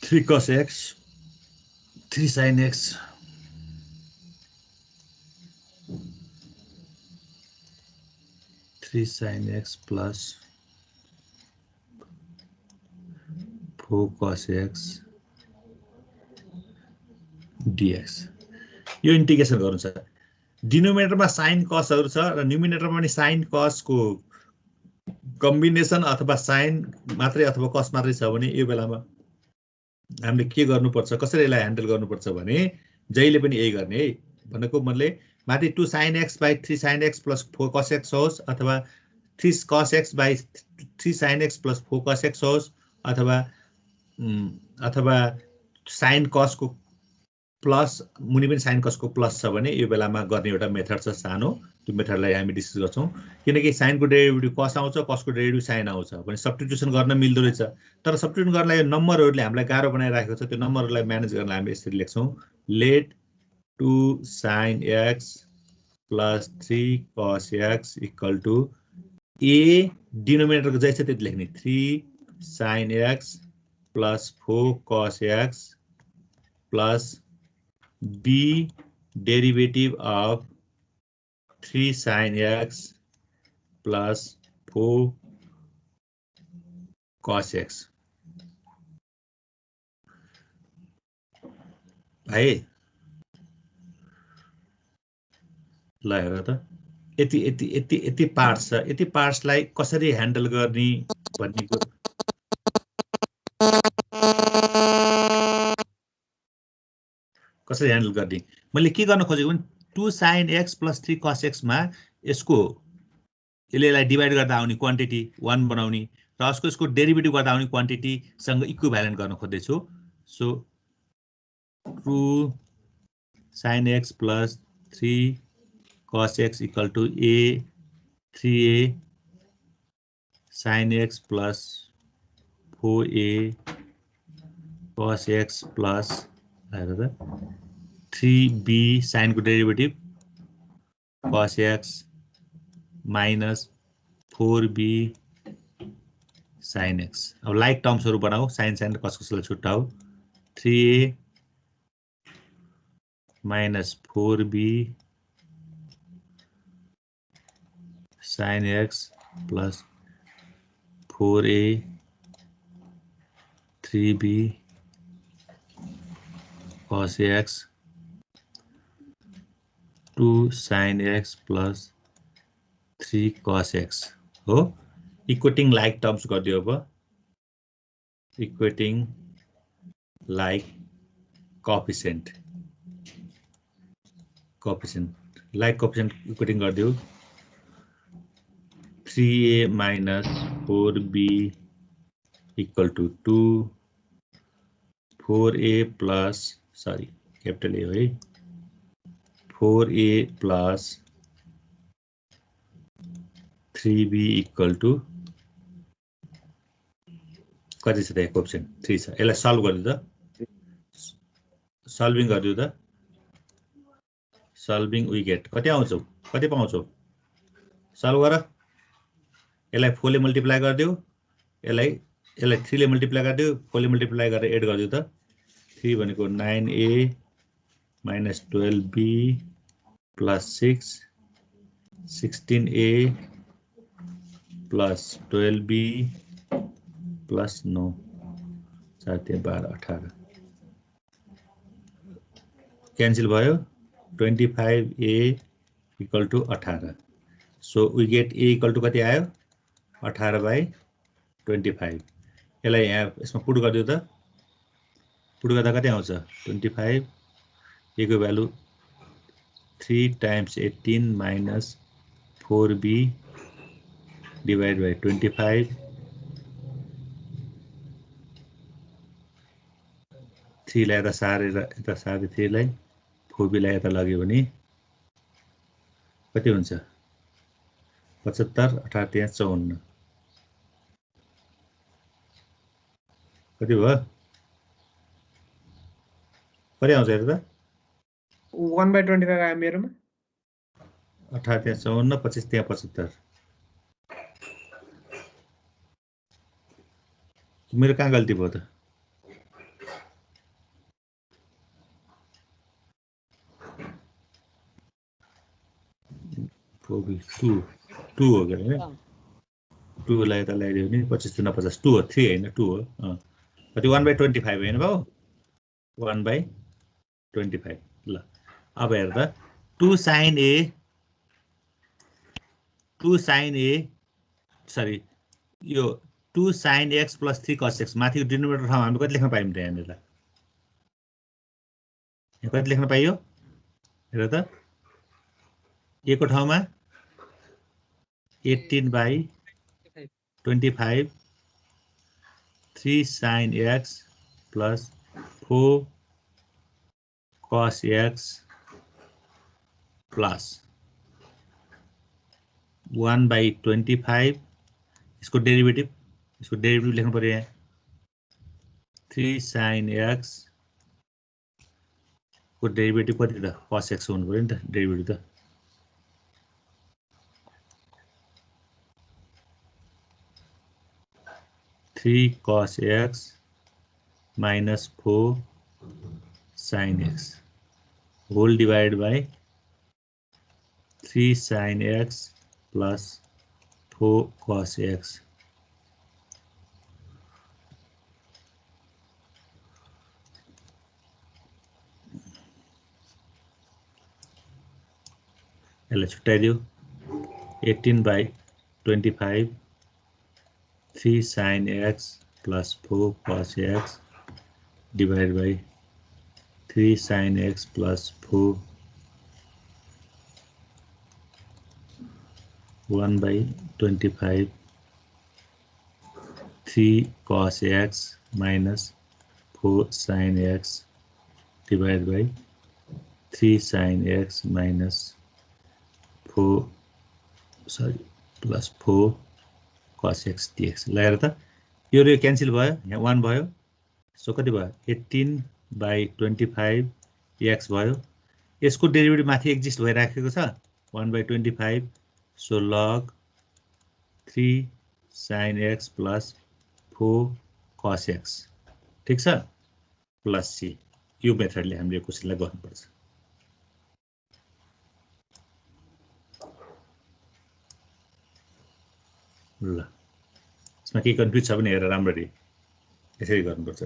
3 cos x 3 sin x 3 sin x plus 4 cos x dx यो integration गर्नु छ डिनोमिनेटरमा sin cosहरु छ र न्युमिनेटरमा पनि sin cos को कम्बिनेसन अथवा sin मात्रै अथवा cos मात्रै छ भने यो बेलामा हामीले के गर्नुपर्छ कसरी यसलाई ह्यान्डल गर्नुपर्छ भने जहिले पनि यही गर्ने है भनेको मैले माथि 2 sin x by 3 sin x plus 4 cos x होस् अथवा 3 cos x by 3 sin x plus 4 cos x होस् अथवा sin cos को प्लस मुनि पनि sin cos को प्लस छ भने यो बेलामा गर्ने एउटा मेथड छ सानो त्यो मेथडलाई हामी डिस्कस गर्छौं किनकि sin को डेरिभेटिभ cos आउँछ cos को डेरिभेटिभ sin आउँछ भने सब्स्टिट्युसन गर्न मिल्दो रहेछ तर सब्स्टिट्युसन गर्नलाई यो नम्बरहरुले हामीलाई गाह्रो बनाइराखेको छ त्यो नम्बरहरुलाई म्यानेज गर्न हामी यसरी लेख्छौं late 2 sin x plus 3 cos x equal to a डिनोमिनेटरको जै छ त्यति लेख्ने 3 sin x plus 4 cos x plus b derivative of 3 sin x plus 4 cos x है ल हेर त यति पार्ट्स छ यति पार्ट्सलाई कसरी ह्यान्डल गर्ने भन्ने कसरी ह्यान्डल गर्ने मैले के गर्न खोजेको भने 2 sin x plus 3 cos x मा यसको यसलाई डिवाइड गर्दा आउने क्वान्टिटी 1 बनाउने र यसको डेरिभेटिभ गर्दा आउने क्वान्टिटी सँग इक्विभ्यालेन्ट गर्न खोज्दै छु so 2 sin x plus 3 cos x equal to a 3a sin x plus 4a cos x plus 3b sin को derivative cos x minus 4b sin x अब लाइक टर्म्सहरु बनाऊ sin र cos कसलाई छुट्टाऊ 3a minus 4b sin x plus 4a 3b cos x 2 sin x plus 3 cos x हो equating like terms गरिदियो अब equating like coefficient like coefficient equating गरिदियो 3a minus 4b equal to 2 4a plus sorry capital A है 4a plus 3b equal to कति छ त coefficient 3 छ यसलाई सल्भ गर्दियो त सल्भिङ गर्दियो त सल्भिङ वी गेट कति आउँछ कति पाउँछौ सल्भ गर यसलाई 4 ले मल्टिप्लाई गर्दियो यसलाई 3 ले मल्टिप्लाई गर्दियो 4 ले मल्टिप्लाई गरेर एड गर्दियो त 3 भनेको 9a minus 12b plus 6 16a plus 12b plus 9 7 12 18 cancel भयो 25a equal to 18 so we get a equal to कति आयो 18 by 25 यसलाई यहाँ यसमा पुट गरिदियो त पुट गर्दा कति आउँछ 25 a को value 3 times 18 minus 4b divided by 25 3 लाई यता सारे 3 लाई 4b लाई यता लग्यो भने कति हुन्छ 75 18 त्यहाँ 54 कति भयो कति आउँछ हेर त 1/25 आयो मेरोमा 18 त्यहाँ 54 25 त्यहाँ 75 मेरो कहाँ गल्ती भयो त? फोबी 2 हो के हैन? 2 लाई त ल्याइदियो नि 25 दुना 50 2 हो 3 हैन 2 हो कति 1/25 हैन बाउ 1/25 ल अब हेर त 2 sin a 2 sin a sorry यो 2 sin x + 3 cos x माथिको डिनोमिनेटर ठाउँमा हामीले कति लेख्न पाइन्छ त यहाँनिर यहाँ कति लेख्न पाइयो हेर त a को ठाउँमा 18/25 3 sin x + 4 cos x plus 1/25 इसको डेरिवेटिभ लेख्नु पर्यो यहाँ 3 sin x को डेरिवेटिभ कति त cos x हुनु पर्यो नि त डेरिवेटिभ त 3 cos x minus 4 sin x whole divided by 3 sin x plus 4 cos x यसलाई छुट्याइदियो 18/25 3 sin x plus 4 cos x divided by 3 sin x plus 4 1/25 3 cos x minus 4 sin x divided by 3 sin x minus 4 plus 4 cos x dx लगाएर त यो cancel भयो यहाँ 1 भयो so कति भयो 18/25 x भयो यसको डेरिभेटिभ माथि एक्जिस्ट भइराखेको छ 1/25 so log 3 sin x plus 4 cos x ठीक छ प्लस c यो मेथडले हामीले क्वेशनलाई गर्नुपर्छ ल यसमा के कन्फ्युज छ भने हेर राम्ररी यसरी गर्नुपर्छ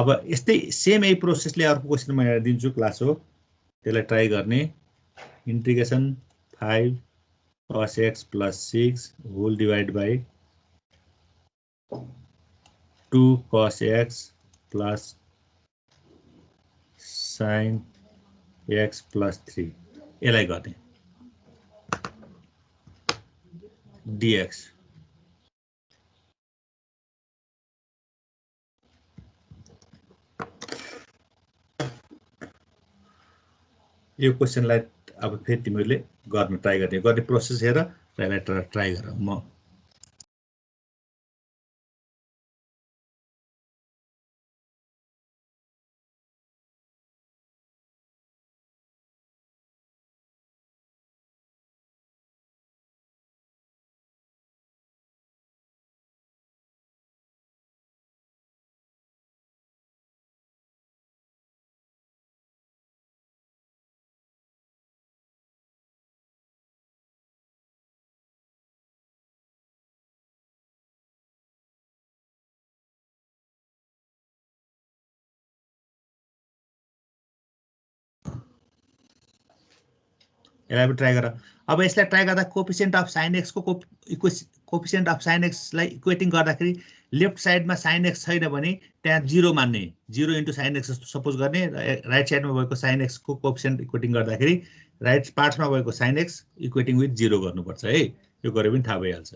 अब यस्तै सेम यही प्रोसेसले अर्को क्वेशन म यहाँ दिन्छु क्लास हो त्यसलाई ट्राई गर्ने integration 5 cos x plus 6 whole divided by 2 cos x plus sin x plus 3 यसलाई गर्ने dx यो क्वेशनलाई अब फेरि तिमीहरूले गर्न ट्राई गर्ने प्रोसेस हेर र यसलाई ट्राई गर म यसलाई पनि ट्राई गर अब यसलाई ट्राई गर्दा कोफिसिएन्ट अफ sin x को कोफिसिएन्ट अफ sin x लाई इक्वेटिङ गर्दाखेरि लेफ्ट साइडमा sin x छैन भने त्यहाँ 0 मान्ने 0 * sin x जस्तो सपोज गर्ने राइट साइडमा भएको sin x को कोफिसिएन्ट इक्वेटिङ गर्दाखेरि राइट पार्ट्समा भएको sin x इक्वेटिङ विथ 0 गर्नुपर्छ है यो गरे पनि थाहा भइहाल्छ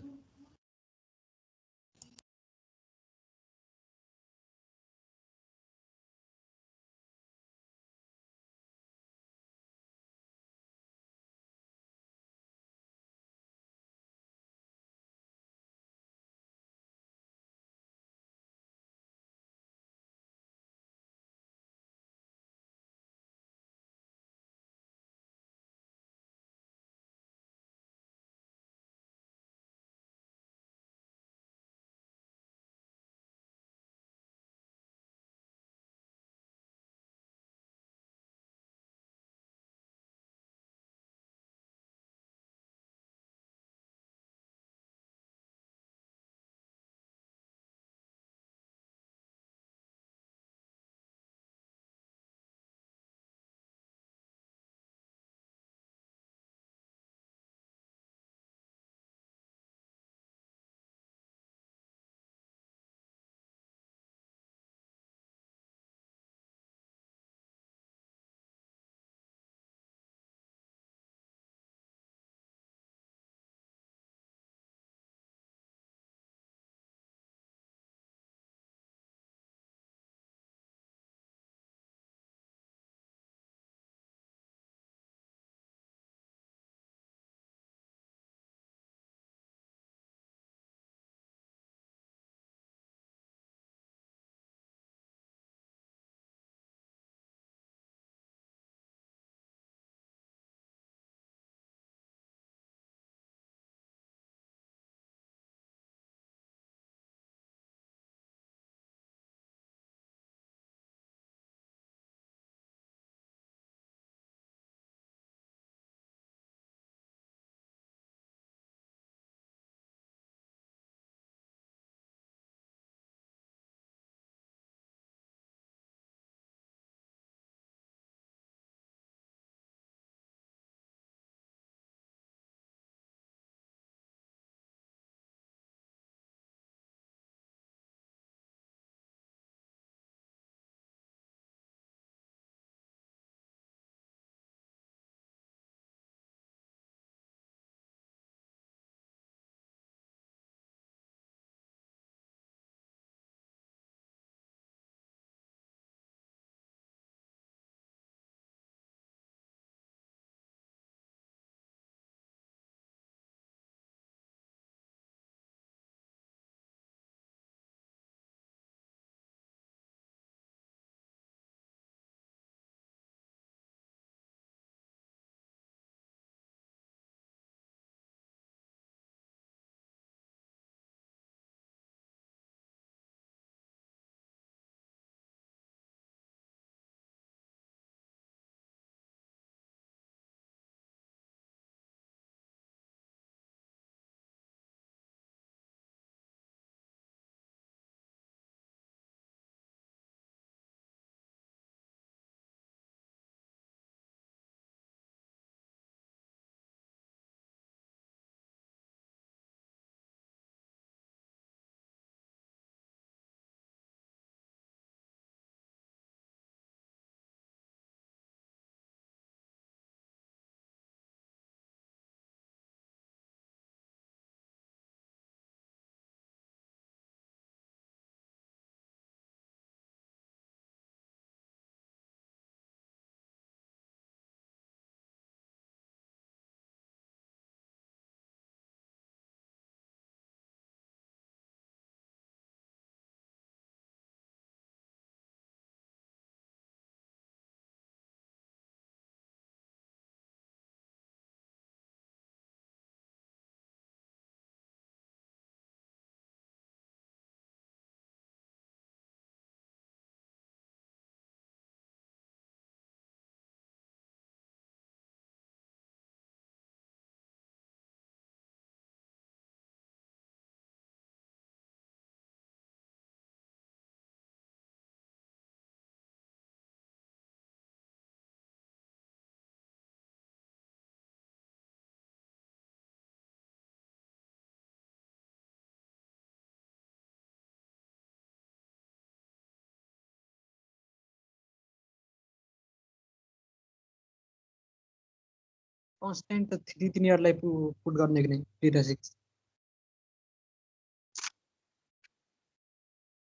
कन्स्टेन्ट त 3 तिनीहरुलाई पुट गर्ने कि नै 3 र 6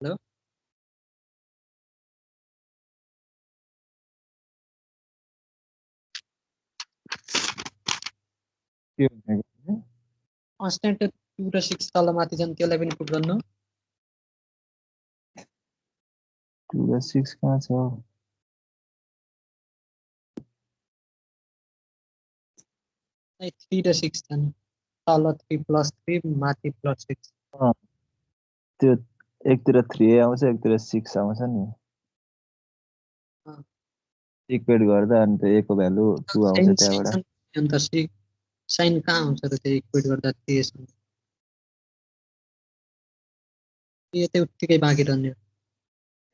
हेलो कन्स्टेन्ट 2 र 6 तल माथि छन् त्यसलाई पनि पुट गर्नु 2 र 6 कहाँ छ 3 र 6 छन् तल 3 + 3 माथि +6 त्यो एकतिर 3 आउँछ एकतिर 6 आउँछ नि इक्वेट गर्दा अनि त्यो a को भ्यालु 2 आउँछ त्यहाँबाट अन्त साइन कहाँ आउँछ त त्यो इक्वेट गर्दा त्यसमा यो त उत्तिकै बाँकी रहने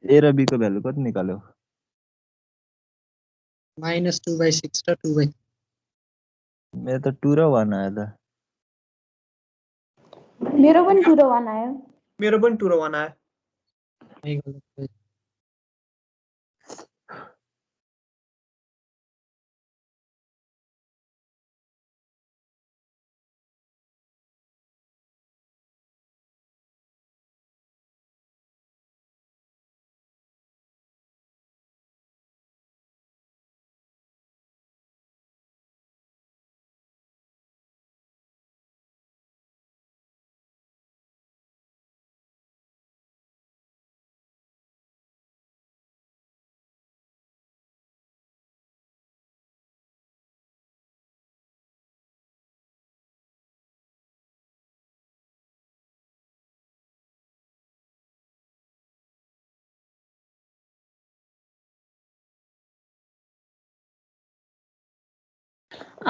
a र b को भ्यालु कति निकाल्यो -2/6 र 2/3 मेरो त 2 र 1 आयो त मेरो पनि 2 र 1 आयो मेरो पनि 2 र 1 आयो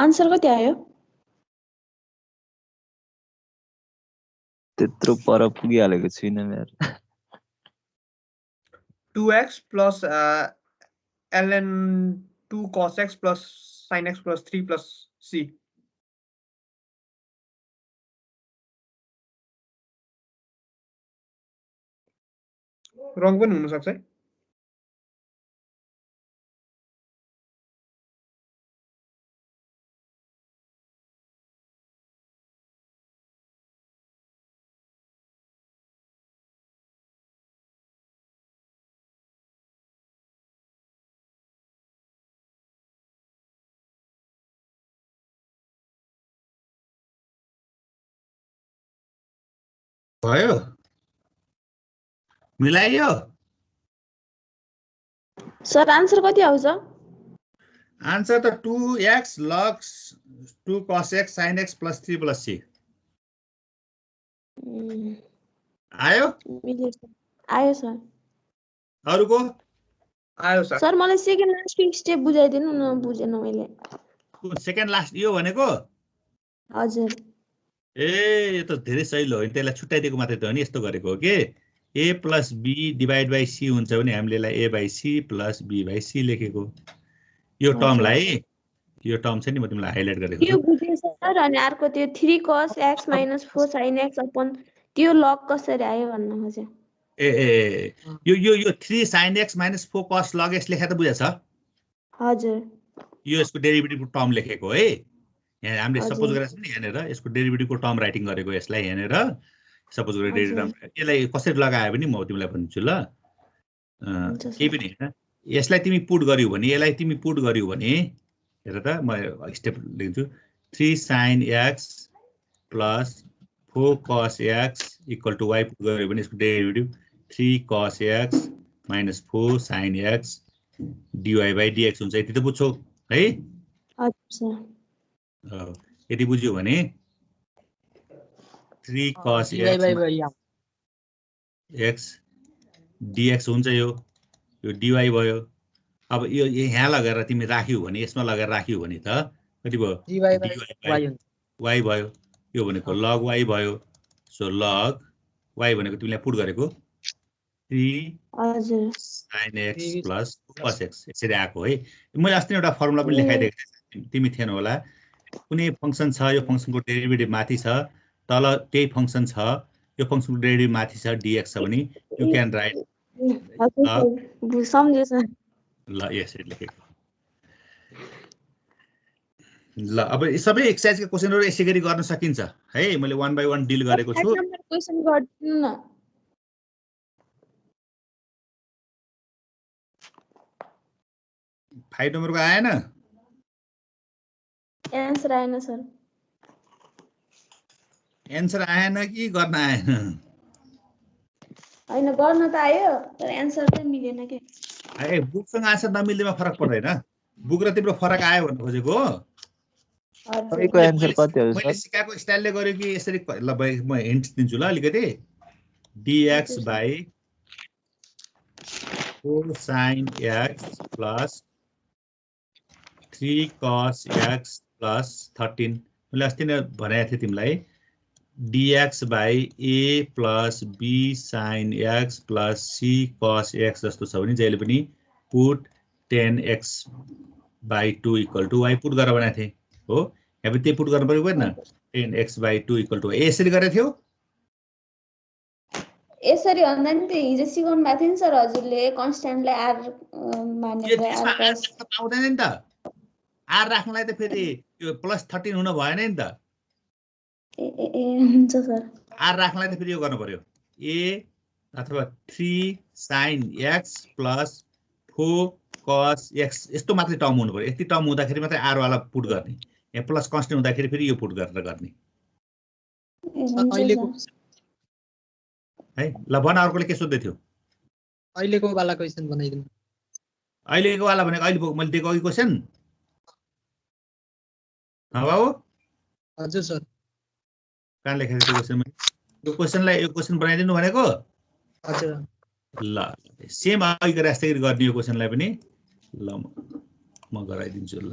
आन्सर कति आयो त्यत्रो पर पुगिहालेको छैन मेरो 2x plus ln 2 cos x plus sin x plus 3 plus c रङ पनि हुन सक्छ है भयो मिलाइयो सर आन्सर कति आउँछ आन्सर त 2x log 2 cos x sin x plus 3 plus c आयो आयो सर अरुको आयो सर सर मलाई सेकेन्ड लास्ट स्टेप बुझाइदिनु न बुझेन मैले सेकेन्ड लास्ट यो भनेको हजुर ए यो त धेरै सजिलो हो नि त्यसलाई छुट्याइदिएको मात्रै त हो नि यस्तो गरेको हो कि a plus b divided by c हुन्छ भने हामीले यसलाई a by c plus b by c लेखेको यो टर्मलाई यो टर्म चाहिँ नि म तिमीलाई हाइलाइट गरेको यो छु बुझेँ सर अनि अर्को त्यो 3 cos x - 4 sin x upon त्यो लग कसरी आयो भन्न खोजे ए यो यो यो 3 sin x - 4 cos log x लेखा त बुझेछ हजुर यो यसको डेरिभेटिभको टर्म लेखेको है यहाँ हामीले सपोज गरेको छ नि यहाँनिर यसको डेरिभेटिभको टर्म राइटिङ गरेको यसलाई यहाँनिर सपोज गरेर डेरिभेटिभ यसलाई कसरी लगायो भने म तिमीलाई भन्छु ल केही पनि हैन यसलाई तिमी पुट गर्यौ भने यसलाई तिमी पुट गर्यौ भने हेर त म स्टेप लिन्छु 3 sin x plus 4 cos x equal to y put गर्यो भने यसको derivative 3 cos x minus 4 sin x dy by dx हुन्छ यति त बुझ्छौ है हजुर यदि बुझ्यो भने 3 cos x dx हुन्छ यो dy भयो अब यो यहाँ लगाएर तिमी राख्यौ भने यसमा लगाएर राख्यौ भने त कति भयो y भयो यो भनेको log y भयो सो log y भनेको तिमीले पुट गरेको 3 sin x plus cos x यसरी आएको है मैले अस्ति एउटा फर्मुला पनि लेखाइदिएको थिएँ तिमी थिएन होला कुनै फंक्सन छ यो फंक्सनको डेरिभेटिभ माथि छ तल त्यही फंक्सन छ यो फंक्सनको डेरिभेटिभ माथि छ dx छ भने यु क्यान राइट सम्झे सर ल यसरी लेखेको ल अब सबै एक्सरसाइजको क्वेसनहरु यसै गरी गर्न सकिन्छ है। मैले 1 बाइ 1 डिल गरेको छु। 5 नम्बर क्वेशन गर्दिनु न। 5 नम्बरको आएन? एन्सर आएन सर। एन्सर आएन कि गर्न आएन? हैन गर्न त आयो तर एन्सर चाहिँ मिलेन के। ए बुकसँग आन्सर नमिल्दैमा फरक पर्दैन। बुक र तिम्रो फरक आयो भन्नु खोजेको हो। सबैको एन्सर कति हो मैले सर? सिकाएको स्टाइलले गर्यो कि यसरी ल म हिन्ट दिन्छु ल अलिकति। dx by 4 sin x plus 3 cos x plus 13। मैले अस्ति नै भनेको थिएँ तिमीलाई dx by a plus b sin x plus c cos x जस्तो छ भने जहिले पनि put 10x by 2 equal to y पुट गरेर बनाएको थिएँ हो। यहाँ त्यही पुट गर्नु पर्यो होइन। 10x बाइ 2 इक्वल टु यसरी गरेको थियो। यसरी भन्दा नि त्यो हिजो सिकाउनु भएको थियो नि सर हजुरले कन्स्ट्यान्टलाई आर मानेर त्यसमा आर आर कस राख्न पाउँदैन नि त। आर राख्नलाई त फेरि यो प्लस 13 हुन भएन नि त। ए हुन्छ सर। आर राख्नलाई त फेरि यो गर्नु पर्यो a अथवा 3 sin x plus 4 cos x यस्तो मात्रै टर्म हुनु पर्यो। यति टर्म हुँदाखेरि मात्रै आर वाला पुट गर्ने। यहाँ प्लस कन्स्टेन्ट हुँदाखेरि फेरि यो पुट गरेर गर्ने अहिलेको है। ल भन अर्कोले के सोध्दै थियो? अहिलेको वाला क्वेशन बनाइदिनु। अहिलेको वाला भनेको अहिले मैले दिएको अघि क्वेसन बाबु हजुर सर। कहाँ लेखेको त्यो क्वेसन? यो क्वेसनलाई यो क्वेसन बनाइदिनु भनेको। हजुर ल सेम अघि गरे जस्तै गर्ने यो क्वेसनलाई पनि। ल म गराइदिन्छु। ल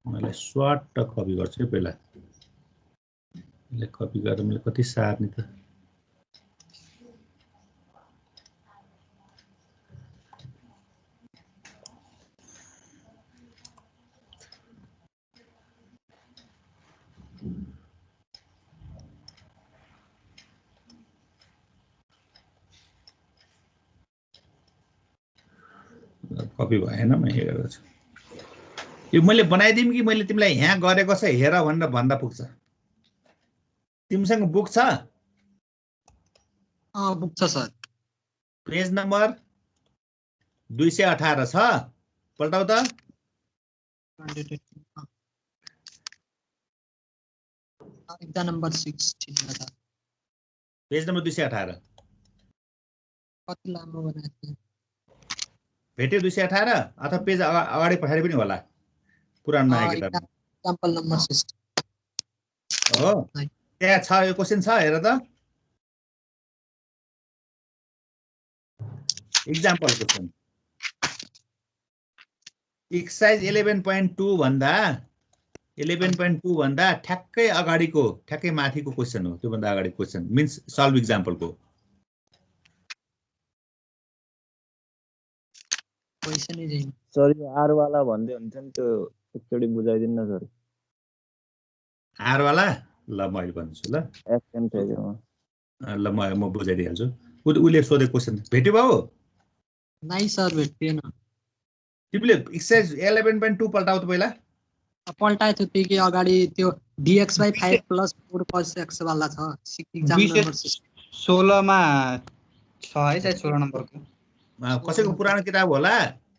मैले सर्ट कपी गर्छु पहिला। यसले कपी गरेर मैले कति सार्ने त। कपी भएन म यहाँ गरेको छु। यो मैले बनाइदिउँ कि मैले तिमीलाई यहाँ गरेको छ हेर भनेर भन्दा पुग्छ? तिमीसँग बुक छ? बुक छ सर। पेज नम्बर 218 छ। पल्टाउ त। एक्जाम नम्बर 16 पेज नम्बर 218 कति लामो बनाएको थियो? भेट्यो 218 अथवा पेज अगाडि पठाएर पनि होला पुरानो नयाँ किताब। एक्जाम्पल नम्बर 16 हो त्यहाँ छ यो क्वेशन छ हेर त। एक्जाम्पल क्वेशन एक्सरसाइज 11.2 भन्दा 11.2 भन्दा ठ्याक्कै अगाडिको ठ्याक्कै माथिको क्वेशन हो। त्यो भन्दा अगाडि क्वेशन मिन्स सल्भ एक्जाम्पलको। क्वेशनै छैन सर यो आर वाला भन्दै हुन्छ नि त्यो एकचोटि बुझाइदिनु न सर। आर वाला ल म अहिले भन्छु ल। एक्सन फेजमा ल म बुझाइदिइहाल्छु। उसले सोधेको क्वेशन भेट्यो बाबु? नाइ सर भेटिएन। तिमीले एक्सरसाइज 11.2 पल्टाउ त पहिला। पल्टाएको थियो त्यही अगाडि त्यो dx by 5 plus 4 cos x वाला छ। एक्जाम नम्बर 16 मा छ है सायद 16 नम्बरको। कसैको पुरानो किताब होला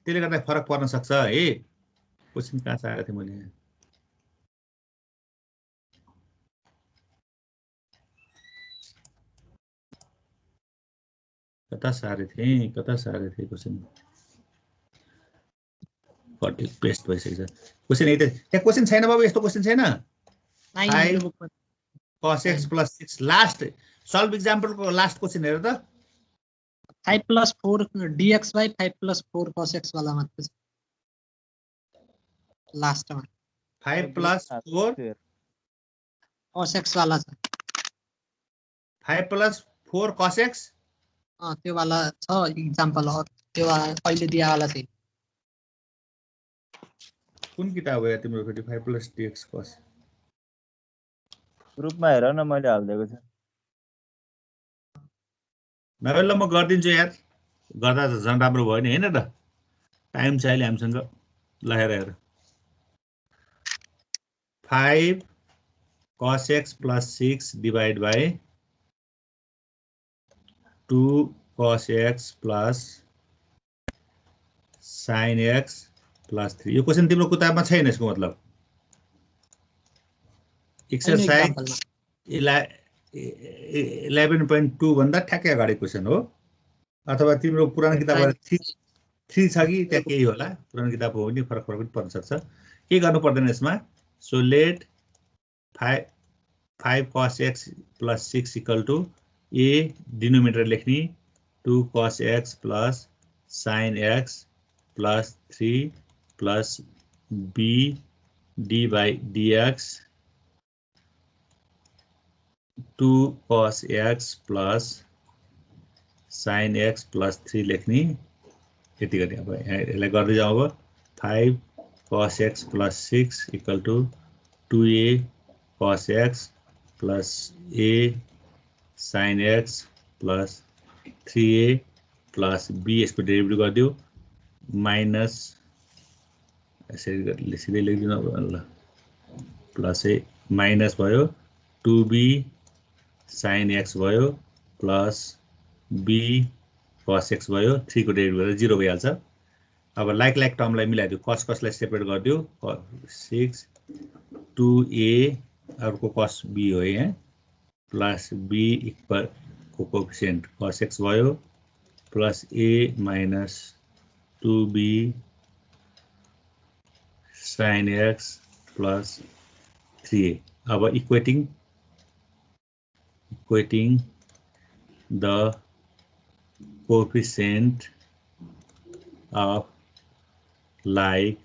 त्यसले गर्दा फरक पर्न सक्छ है। क्वेशन कहाँ सारेको थिएँ मैले? कता सारे थिएँ क्वेशन? कति पेस्ट भइसकेछ क्वेशन। यही त त्यहाँ क्वेशन छैन बाबु। यस्तो क्वेशन छैन। 5 cos x plus 6 last solve एक्जाम्पलको लास्ट क्वेशन हेर त। 5 plus 4 dx by 5 plus 4 cos x वाला मात्र छ लास्टमा। 5 प्लस 4 cos x वाला छ। 5 प्लस 4 cos x त्यो वाला छ एक्जाम्पल। त्यो अहिले दिया वाला चाहिँ कुन किताब हो यार तिम्रो फेरि? 5 प्लस dx cos ग्रुपमा हेर न मैले हालिदिएको छु। नभए ल म गरिदिन्छु यार। गर्दा त झन् राम्रो भयो नि हैन त। टाइम छ अहिले हामीसँग। ल हेर हेर 5 cos x plus 6 divided by 2 cos x plus sin x plus 3 यो क्वेशन तिम्रो किताबमा छैन यसको मतलब एक्सरसाइज 11.2 भन्दा ठ्याक्कै अगाडि क्वेशन हो अथवा तिम्रो पुरानो किताबमा 3 छ कि त्यहाँ केही होला पुरानो किताब हो भने फरक पनि पर्न सक्छ के गर्नु पर्दैन यसमा so let 5 cos x plus 6 equal to a denominator लेख्ने 2 cos x plus sin x plus 3 plus b d by dx 2 cos x plus sin x plus 3 लेख्ने यति गर्ने अब यसलाई गर्दै जाउँ अब 5 cos x plus 6 equal to 2a cos x plus a sin x plus 3a plus b यसको derivative गरिदियो माइनस यसरी सिधै लेखिदिनु ल प्लस ए माइनस भयो 2b sin x भयो प्लस b cos x भयो 3 को डेरिभेटिभ गरेर 0 भइहाल्छ अब लाइक टर्मलाई मिलाइदियो cos कसलाई सेपरेट गरिदियो 6 2a अर्को cos b हो यहाँ प्लस b इक्वल को कोएफिसिएन्ट cos x भयो plus a minus 2b sin x plus 3a अब equating the coefficient of like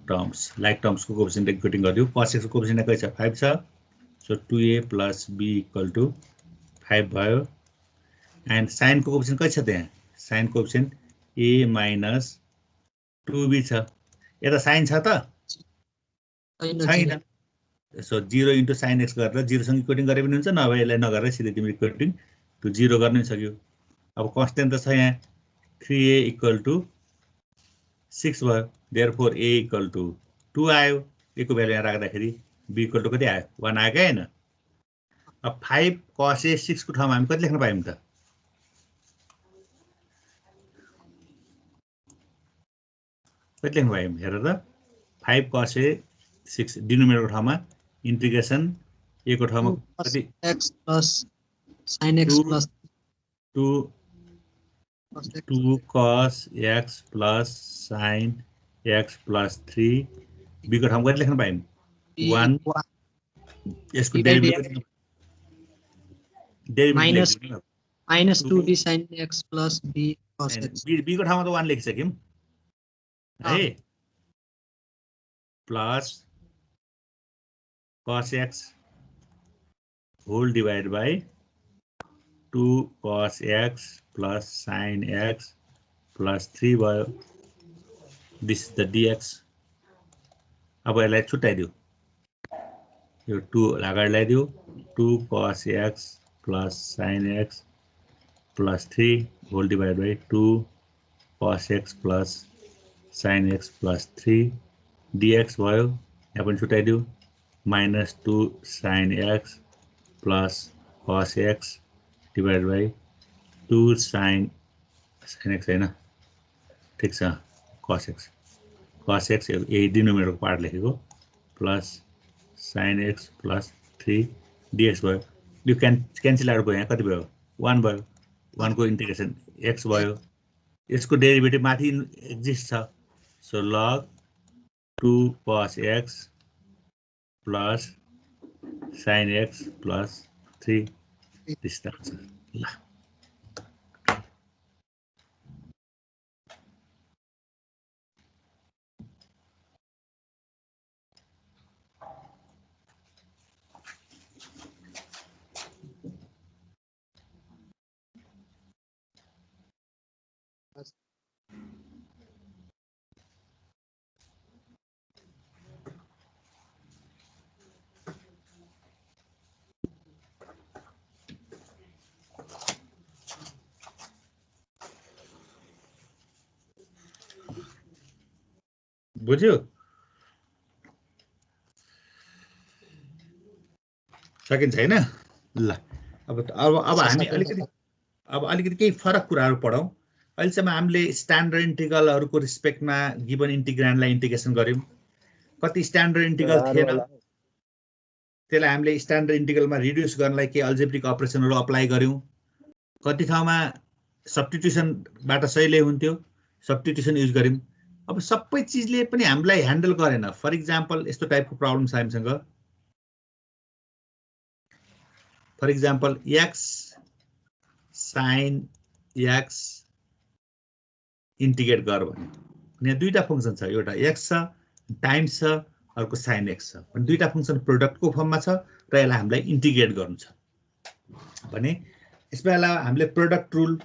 terms को कोएफिसिएन्ट इक्वेटिङ गरिदियो cos x को कोएफिसिएन्ट कति छ 5 छ so 2a plus b equal to 5 भयो एन्ड sin को कोएफिसिएन्ट कति छ त्यहाँ sin coefficient a minus 2b छ यता sin छ त छैन सो 0 into sin x गरेर 0 सँग इक्वेटिङ गरे पनि हुन्छ नभए यसलाई नगरेर सिधै तिम्रो इक्वेटिङ टु 0 गर्न सक्यो अब कन्स्टेन्ट त छ यहाँ 3a equal to 6 भयो देयरफोर a equal to 2 आयो a को भ्यालु यहाँ राख्दाखेरि b equal to कति आयो 1 आयो क्या हैन अब 5 cos a 6 को ठाउँमा हामी कति लेख्न पायौं त कति लेख्न पायौं हेर त 5 cos a 6 डिनोमिनेटरको ठाउँमा इंटीग्रेशन a को ठाउँमा कति x plus sin x plus 2 cos x plus sin x plus 3 b को ठाउँमा कति लेख्न पायौं 1 यसको derivative minus 2b sin x plus b cos x b को ठाउँमा त 1 लेखिसक्यौं है plus cos x whole divided by 2 cos x plus sin x plus 3 भयो this is the dx अब यसलाई छुट्याइदियो यो 2 अगाडि ल्याइदियो 2 cos x plus sin x plus 3 whole divided by 2 cos x plus sin x plus 3 dx भयो यहाँ पनि छुट्याइदियो minus 2 sin x plus cos x divided by 2 sin x हैन ठीक छ cos x ए डिनोमिनेटरको पार्ट लेखेको plus sin x plus 3 dx भयो यो cancel out भयो यहाँ कति भयो 1 भयो 1 को इन्टिग्रेसन x भयो यसको डेरिभेटिभ माथि एक्जिस्ट छ so log 2 cos x plus sin x plus 3 distance ल बुझ्यो सकिन्छ हैन ल अब हामी अलिकति केही फरक कुराहरू पढौँ अहिलेसम्म हामीले स्ट्यान्डर्ड इन्टिग्रलहरूको रिस्पेक्टमा गिभन इन्टिग्रान्डलाई इन्टिग्रेसन गर्यौं कति स्ट्यान्डर्ड इन्टिग्रल थिएन त्यसलाई हामीले स्ट्यान्डर्ड इन्टिग्रलमा रिड्युस गर्नलाई के अल्जेब्रिक अपरेसनहरू अप्लाई गर्यौं कति ठाउँमा सब्स्टिट्युसनबाट सजिलै हुन्थ्यो सब्स्टिट्युसन युज गर्यौं अब सबै चीजले पनि हामीलाई ह्यान्डल गरेन फर एक्जाम्पल यस्तो टाइपको प्रब्लम छ हामीसँग for example x sin x integrate गर भने यहाँ दुईटा फंक्सन छ एउटा x छ टाइम्स छ अर्को sin x छ भने दुईटा फंक्सन प्रोडक्टको फर्ममा छ र यसलाई हामीलाई इन्टिग्रेट गर्नु छ भने यसमा अलावा हामीले product rule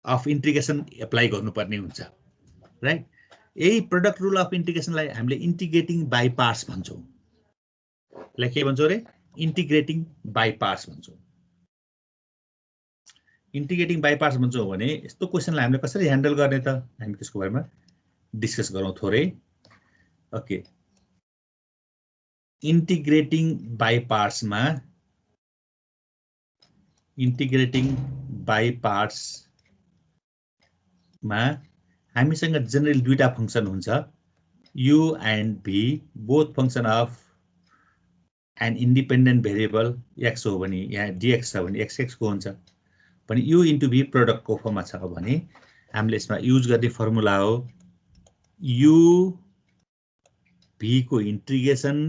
of integration apply गर्नुपर्ने हुन्छ राइट यही प्रोडक्ट रुल अफ इन्टिग्रेसनलाई हामीले इन्टिग्रेटिङ बाइ पार्ट्स भन्छौं यसलाई के भन्छौं रे इन्टिग्रेटिङ बाइ पार्ट्स भन्छौं इन्टिग्रेटिङ बाइ पार्ट्स भन्छौं भने यस्तो क्वेशनलाई हामीले कसरी ह्यान्डल गर्ने त हामी त्यसको बारेमा डिस्कस गरौँ थोरै ओके इन्टिग्रेटिङ बाइ पार्ट्स मा हामीसँग जनरली दुईटा फंक्सन हुन्छ u and v both function of an independent variable x हो भने यहाँ dx छ भने x को हुन्छ भने u into v प्रोडक्ट को फर्ममा छ भने हामीले यसमा युज गर्ने फर्मुला हो u v को इन्टिग्रेसन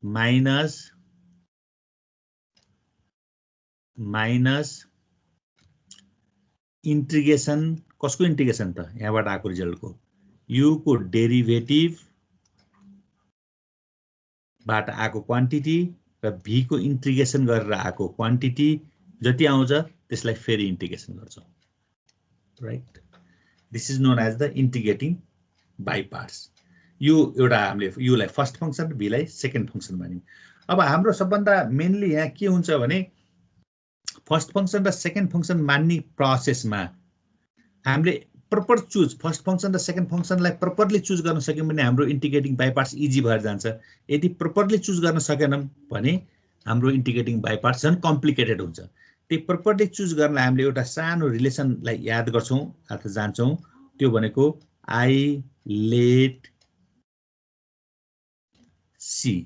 माइनस इन्टिग्रेसन कसको इन्टिग्रेसन त यहाँबाट आएको रिजल्टको u को डेरिभेटिभ बाट आएको क्वान्टिटी र v को इन्टिग्रेसन गरेर आएको क्वान्टिटी जति आउँछ त्यसलाई फेरि इन्टिग्रेसन गर्छौं right this is known as the integrating by parts यो एउटा हामीले u लाई फर्स्ट फंक्सन v लाई सेकेन्ड फंक्सन मान्यौं अब हाम्रो सबभन्दा मेनली यहाँ के हुन्छ भने फर्स्ट फंक्सन र सेकेन्ड फंक्सन मान्ने प्रोसेसमा हामीले प्रपर चुज फर्स्ट फंक्सन र सेकेन्ड फंक्सनलाई प्रपरली चुज गर्न सक्यौं भने हाम्रो इन्टिग्रेटिङ बाइ पार्ट्स इजी भएर जान्छ यदि प्रपरली चुज गर्न सकेनौं भने हाम्रो इन्टिग्रेटिङ बाइ पार्ट्स झन् कम्प्लिकेटेड हुन्छ त्यही प्रपरली चुज गर्न हामीले एउटा सानो रिलेसनलाई याद गर्छौं अथवा जान्छौं त्यो भनेको आई लेट सी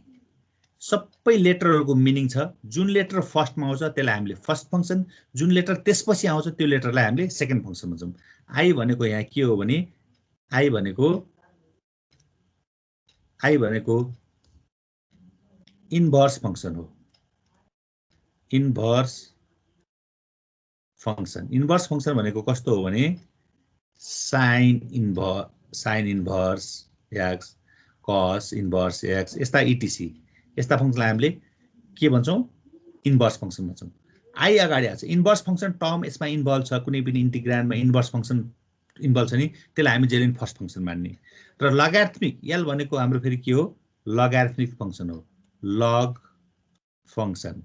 सबै लेटरहरुको मिनिङ छ जुन लेटर फर्स्टमा आउँछ त्यसलाई हामीले फर्स्ट फंक्सन जुन लेटर त्यसपछि आउँछ त्यो लेटरलाई हामीले सेकेन्ड फंक्सन भन्छौं आई भनेको यहाँ के हो भने आई भनेको इन्भर्स फंक्सन हो इन्भर्स फंक्सन भनेको कस्तो हो भने sine inverse x cos inverse x यस्ता etc यस्ता फंक्सनलाई हामीले के भन्छौं इन्भर्स फंक्सन भन्छौं आई अगाडि आछ इन्भर्स फंक्सन टर्म यसमा इन्भल्भ छ कुनै पनि इन्टिग्रान्डमा इन्भर्स फंक्सन इन्भल्भ छ नि त्यसलाई हामी जहिले पनि फर्स्ट फंक्सन मान्ने र लगारिथमिक l भनेको हाम्रो फेरि के हो लगारिथमिक फंक्सन हो लग फंक्सन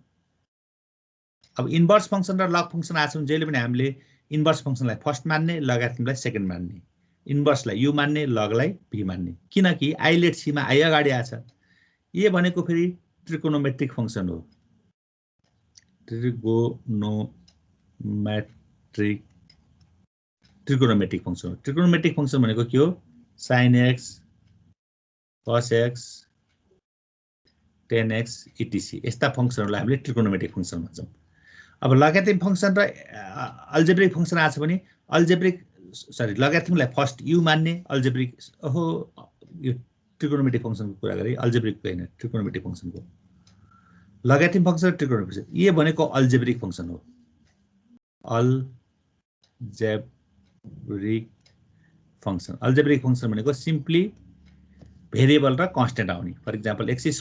अब इन्भर्स फंक्सन र लग फंक्सन आछ भने जहिले पनि हामीले इन्भर्स फंक्सनलाई फर्स्ट मान्ने लगारिथमिकलाई सेकेन्ड मान्ने इन्भर्सलाई u मान्ने लगलाई v मान्ने किनकि आई लेट सी मा आई अगाडि आछ ये भनेको फेरि ट्रिकोनोमेट्रिक फंक्सन हो ट्रिकोनोमेट्रिक फंक्सन भनेको के हो sin x cos x tan x etc यस्ता फंक्सनहरुलाई हामीले ट्रिकोनोमेट्रिक फंक्सन भन्छौं अब लगारिथमिक फंक्सन र अल्जेब्रिक फंक्सन आछ भने लगारिथमिकलाई फर्स्ट u मान्ने अल्जेब्रिक यो ट्रिकोनोमेट्रिक फंक्सनको कुरा गरे अल्जेब्रिकको हैन ट्रिकोनोमेट्रिक फंक्सनको लगारिथमिक फंक्सन र ट्रिकोनोमेट्रिक फंक्सन ये भनेको अल्जेब्रिक फंक्सन हो अल्जेब्रिक फंक्सन भनेको सिम्पली भेरिएबल र कन्स्टेन्ट आउने for example x²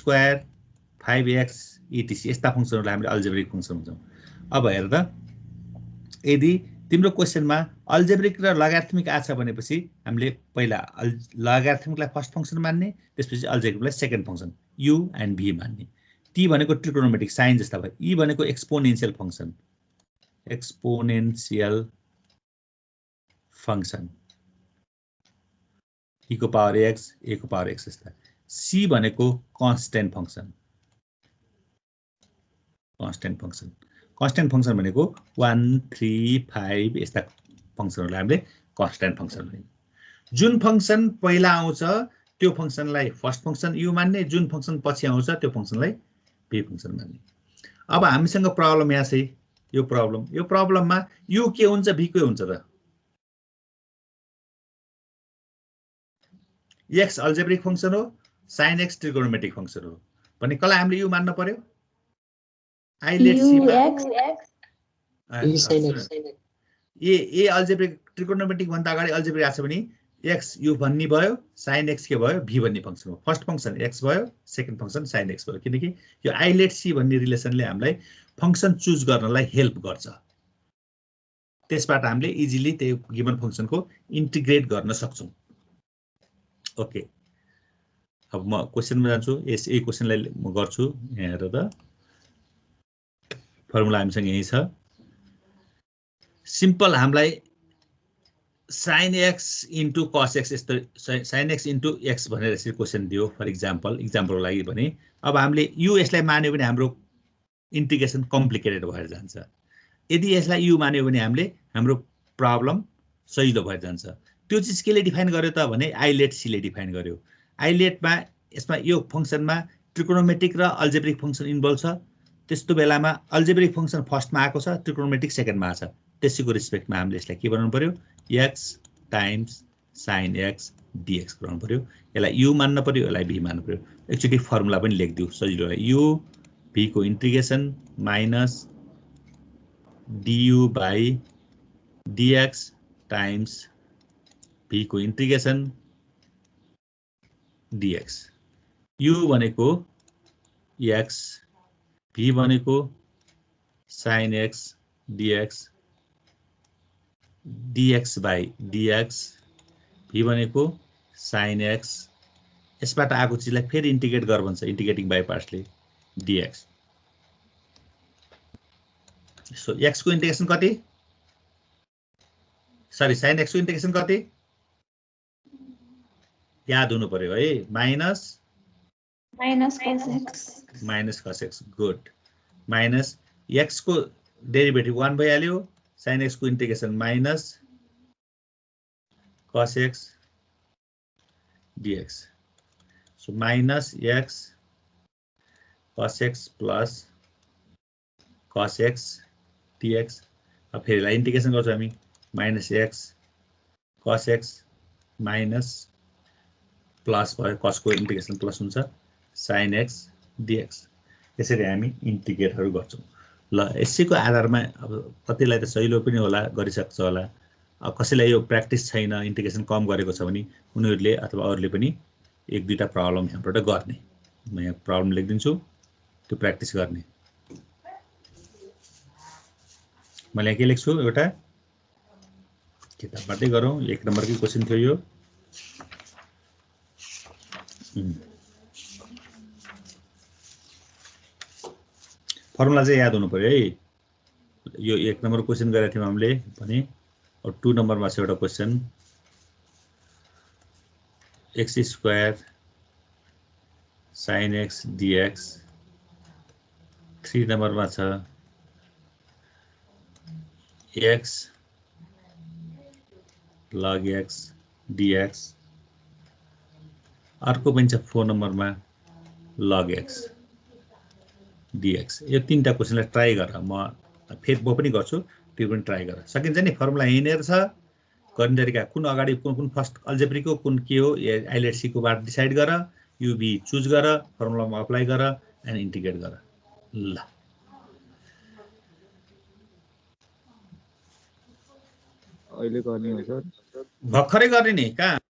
5x etc यस्ता फंक्सनहरुलाई हामीले अल्जेब्रिक फंक्सन भन्छौं अब हेर त यदि तिम्रो क्वेशनमा अल्जेब्रिक र लगारिथमिक आछ भनेपछि हामीले पहिला लगारिथमिकलाई फर्स्ट फंक्सन मान्ने त्यसपछि अल्जेब्रिकलाई second function u and v मान्ने t भनेको ट्रिकोनोमेट्रिक साइन जस्ता भयो e भनेको एक्सपोनेन्शियल फंक्सन e को पावर x a को पावर x जस्ता c भनेको constant function constant function. Constant function भनेको 1 3 5 यस्ता फंक्सनहरुलाई हामीले कन्स्टेन्ट फंक्सन भनिन्छ। जुन फंक्सन पहिला आउँछ त्यो फंक्सनलाई फर्स्ट फंक्सन u मान्ने, जुन फंक्सन पछि आउँछ त्यो फंक्सनलाई v फंक्सन मान्ने। अब हामीसँग प्रब्लम यहाँ छ, यो प्रब्लममा u के हुन्छ v के हुन्छ त? x अल्जेब्रिक फंक्सन हो, sin x ट्रिगोनोमेट्रिक फंक्सन हो भने कसलाई हामीले u मान्न पर्यो? I let c मा ए अल्जेब्रिक ट्रिगोनोमेट्रिक भन्दा अगाडि अल्जेब्रिक आछ भने x u भन्ने भयो, sin x के भयो v भन्ने फंक्सन हो। फर्स्ट फंक्सन x भयो, सेकेन्ड फंक्सन sin x भयो, किनकि यो I let c भन्ने रिलेसनले हामीलाई फंक्सन चुज गर्नलाई हेल्प गर्छ। त्यसबाट हामीले इजिली त्यो गिवन फंक्सनको इन्टिग्रेट गर्न सक्छौं। ओके, अब म क्वेशनमा जान्छु। यही क्वेशनलाई म गर्छु। यहाँ हेर त, फर्मुला हामीसँग यही छ। सिम्पल हामीलाई sin x into cos x यस्तो sin x into x भनेर यसरी क्वेशन दियो फर इक्जाम्पलको लागि भने अब हामीले u यसलाई मान्यो भने हाम्रो इन्टिग्रेसन कम्प्लिकेटेड भएर जान्छ। यदि यसलाई u मान्यो भने हाम्रो प्रब्लम सजिलो भएर जान्छ। त्यो चीज केले डिफाइन गर्यो त भने I let c ले डिफाइन गर्यो। I let मा यसमा यो फंक्सनमा ट्रिगोनोमेट्रिक र अल्जेब्रिक फंक्सन इन्भल्भ छ। त्यस्तो बेलामा अल्जेब्रिक फंक्सन फर्स्टमा आएको छ, ट्रिगोनोमेट्रिक सेकेन्डमा आछ। त्यसैको रिस्पेक्टमा हामीले यसलाई के बनाउनु पर्यो? x times sin x dx बनाउनु पर्यो। यसलाई u मान्न पर्यो, यसलाई v मान्न पर्यो। एकचोटी फर्मुला पनि लेख्दिउ सजिलोलाई। u v को integration minus du by dx times v को इन्टिग्रेसन dx। u भनेको x, v भनेको sin x dx, dx by dx, v भनेको sin x, यसबाट आएको चीजलाई फेरि इन्टिग्रेट गर भन्छ, इन्टिग्रेटिङ बाइ पार्ट्सले dx। सो x को इन्टिग्रेसन कति? सरी, sin x को इन्टिग्रेसन कति? याद हुनु पर्यो है, minus cos x। Good. Minus x को डेरिभेटिभ 1 भइहाल्यो, sin x को integration minus cos x dx। So minus x cos x plus cos x dx। अब फेरि इन्टिग्रेसन गर्छौँ हामी, minus x cos x minus plus भयो, cos को integration plus हुन्छ sin x dx। यसरी हामी इन्टिग्रेटहरु गर्छौं। ल, यसैको आधारमा अब कतिलाई त सजिलो पनि होला, गरिसक्छ होला। अब कसैलाई यो प्र्याक्टिस छैन, इन्टिग्रेसन कम गरेको छ भने उनीहरुले अथवा अरूले पनि एक दुईटा प्रब्लम यहाँबाट गर्ने। म यहाँ प्रब्लम लेख्दिन्छु, त्यो प्र्याक्टिस गर्ने। मैले के लेख्छु? एउटा किताबबाटै गरौँ। 1 नम्बरकै क्वेशन थियो यो। फर्मुला चाहिँ याद हुनु पर्यो है। यो 1 नम्बर क्वेशन गरेको थियौं हामीले भने। अब 2 नम्बरमा छ एउटा question, x² sin x dx। 3 नम्बरमा छ x log x dx। अर्को पनि छ 4 नम्बरमा log x dx। यो तीनटा क्वेशनलाई ट्राई गर। म फेरि म पनि गर्छु, त्यो पनि ट्राई गर। सकिन्छ नि? फर्मुला यहीँनेर छ। गर्ने तरिका कुन अगाडि कुन फर्स्ट अल्जेब्रिक हो, कुन के हो, I let c को बाट डिसाइड गर, u v चुज गर, फर्मुलामा अप्लाई गर एन्ड इन्टिग्रेट गर। ल, अहिले गर्ने हो सर? भर्खरै गर्ने नि, कहाँ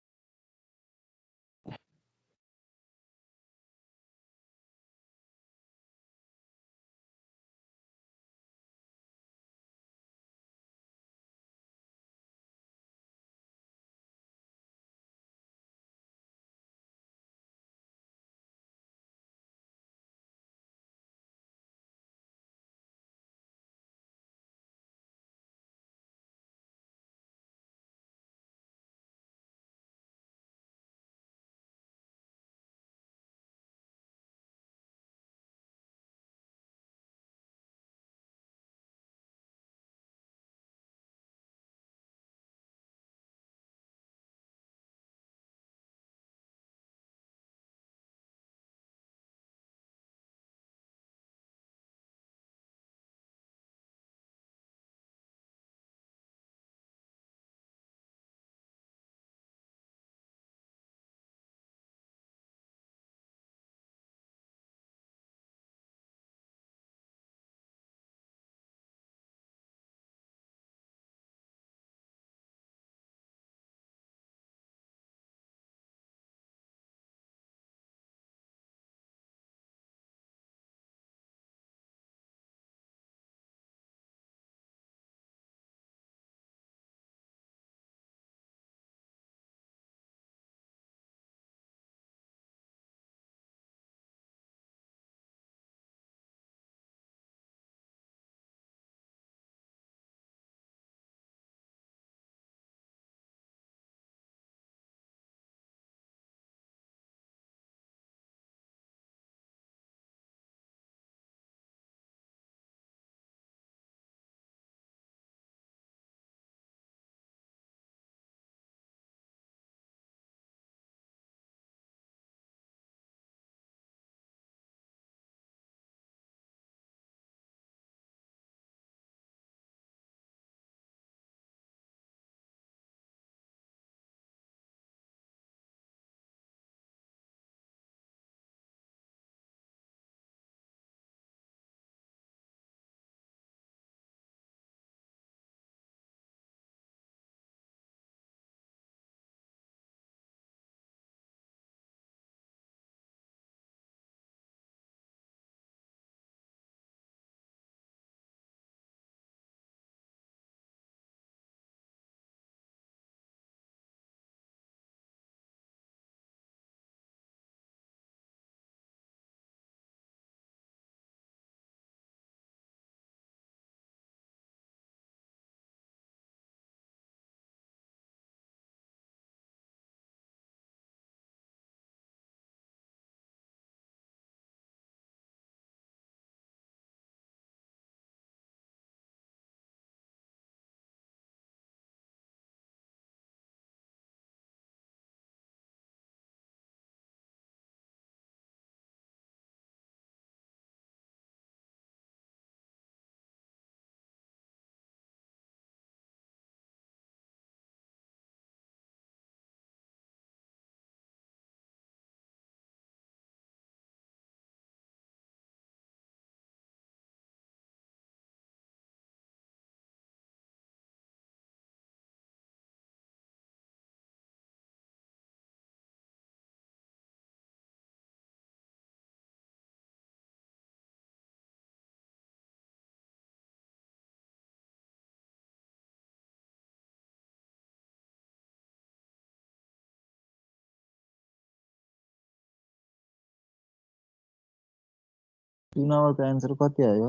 2 नम्बरको आन्सर कति आयो?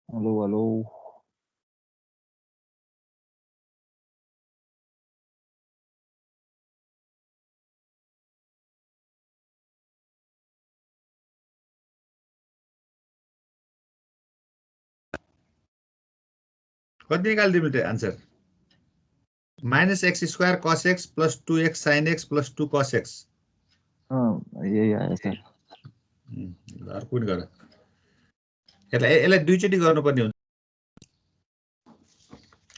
हेलो हेलो कति निकाल्दिनु त answer? -x² cos x + 2x sin x + 2 cos x। यही आयो सर। अर्को पनि गर। यसलाई दुईचोटि गर्नुपर्ने हुन्छ।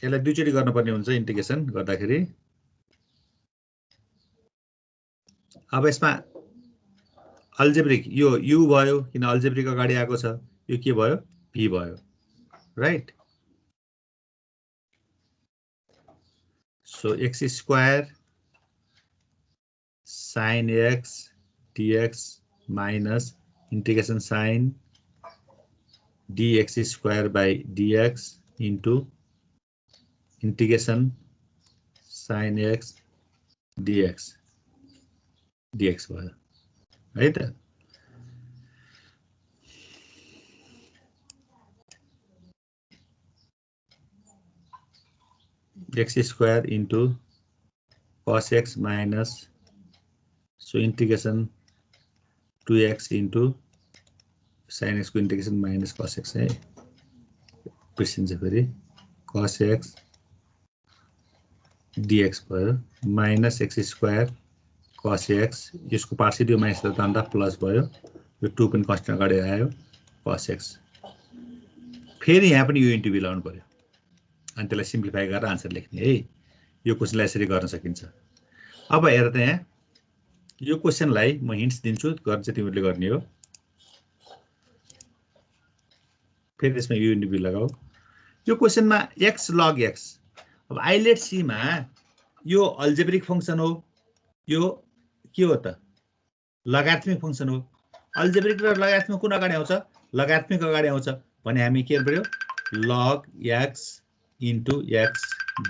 यसलाई दुईचोटि गर्नुपर्ने हुन्छ इन्टिग्रेसन गर्दाखेरि। अब यसमा अल्जेब्रिक यो u भयो किन अल्जेब्रिक अगाडि आएको छ, यो के भयो v भयो, right? So x² sin x dx minus integration sin dx² dx into integration sin x dx भयो है त। x² into cos x minus so integration 2x into sin x को integration minus cos x है, बिर्सिन्छ फेरि cos x dx भयो minus x² cos x, यसको partial यो माइनस गर्दा प्लस भयो, यो 2 पनि कन्स्टेन्ट अगाडि आयो cos x। फेरि यहाँ पनि यो इन्टु v लाउनु पर्यो अनि त्यसलाई सिम्प्लिफाई गरेर आन्सर लेख्ने है। यो क्वेसनलाई यसरी गर्न सकिन्छ। अब हेर त यहाँ यो क्वेसनलाई म हिन्ट्स दिन्छु, गर्न चाहिँ तिमीहरूले गर्ने हो। फेरि त्यसमा यो इन्टु v लगाऊ। यो क्वेसनमा x log x, अब आइलेट सी मा यो अल्जेब्रिक फंक्सन हो, यो के हो त लगात्मिक फंक्सन हो। अल्जेब्रिक र लगात्मिक कुन अगाडि आउँछ? लगात्मिक अगाडि आउँछ भने हामी के गर्नु पर्यो log x into x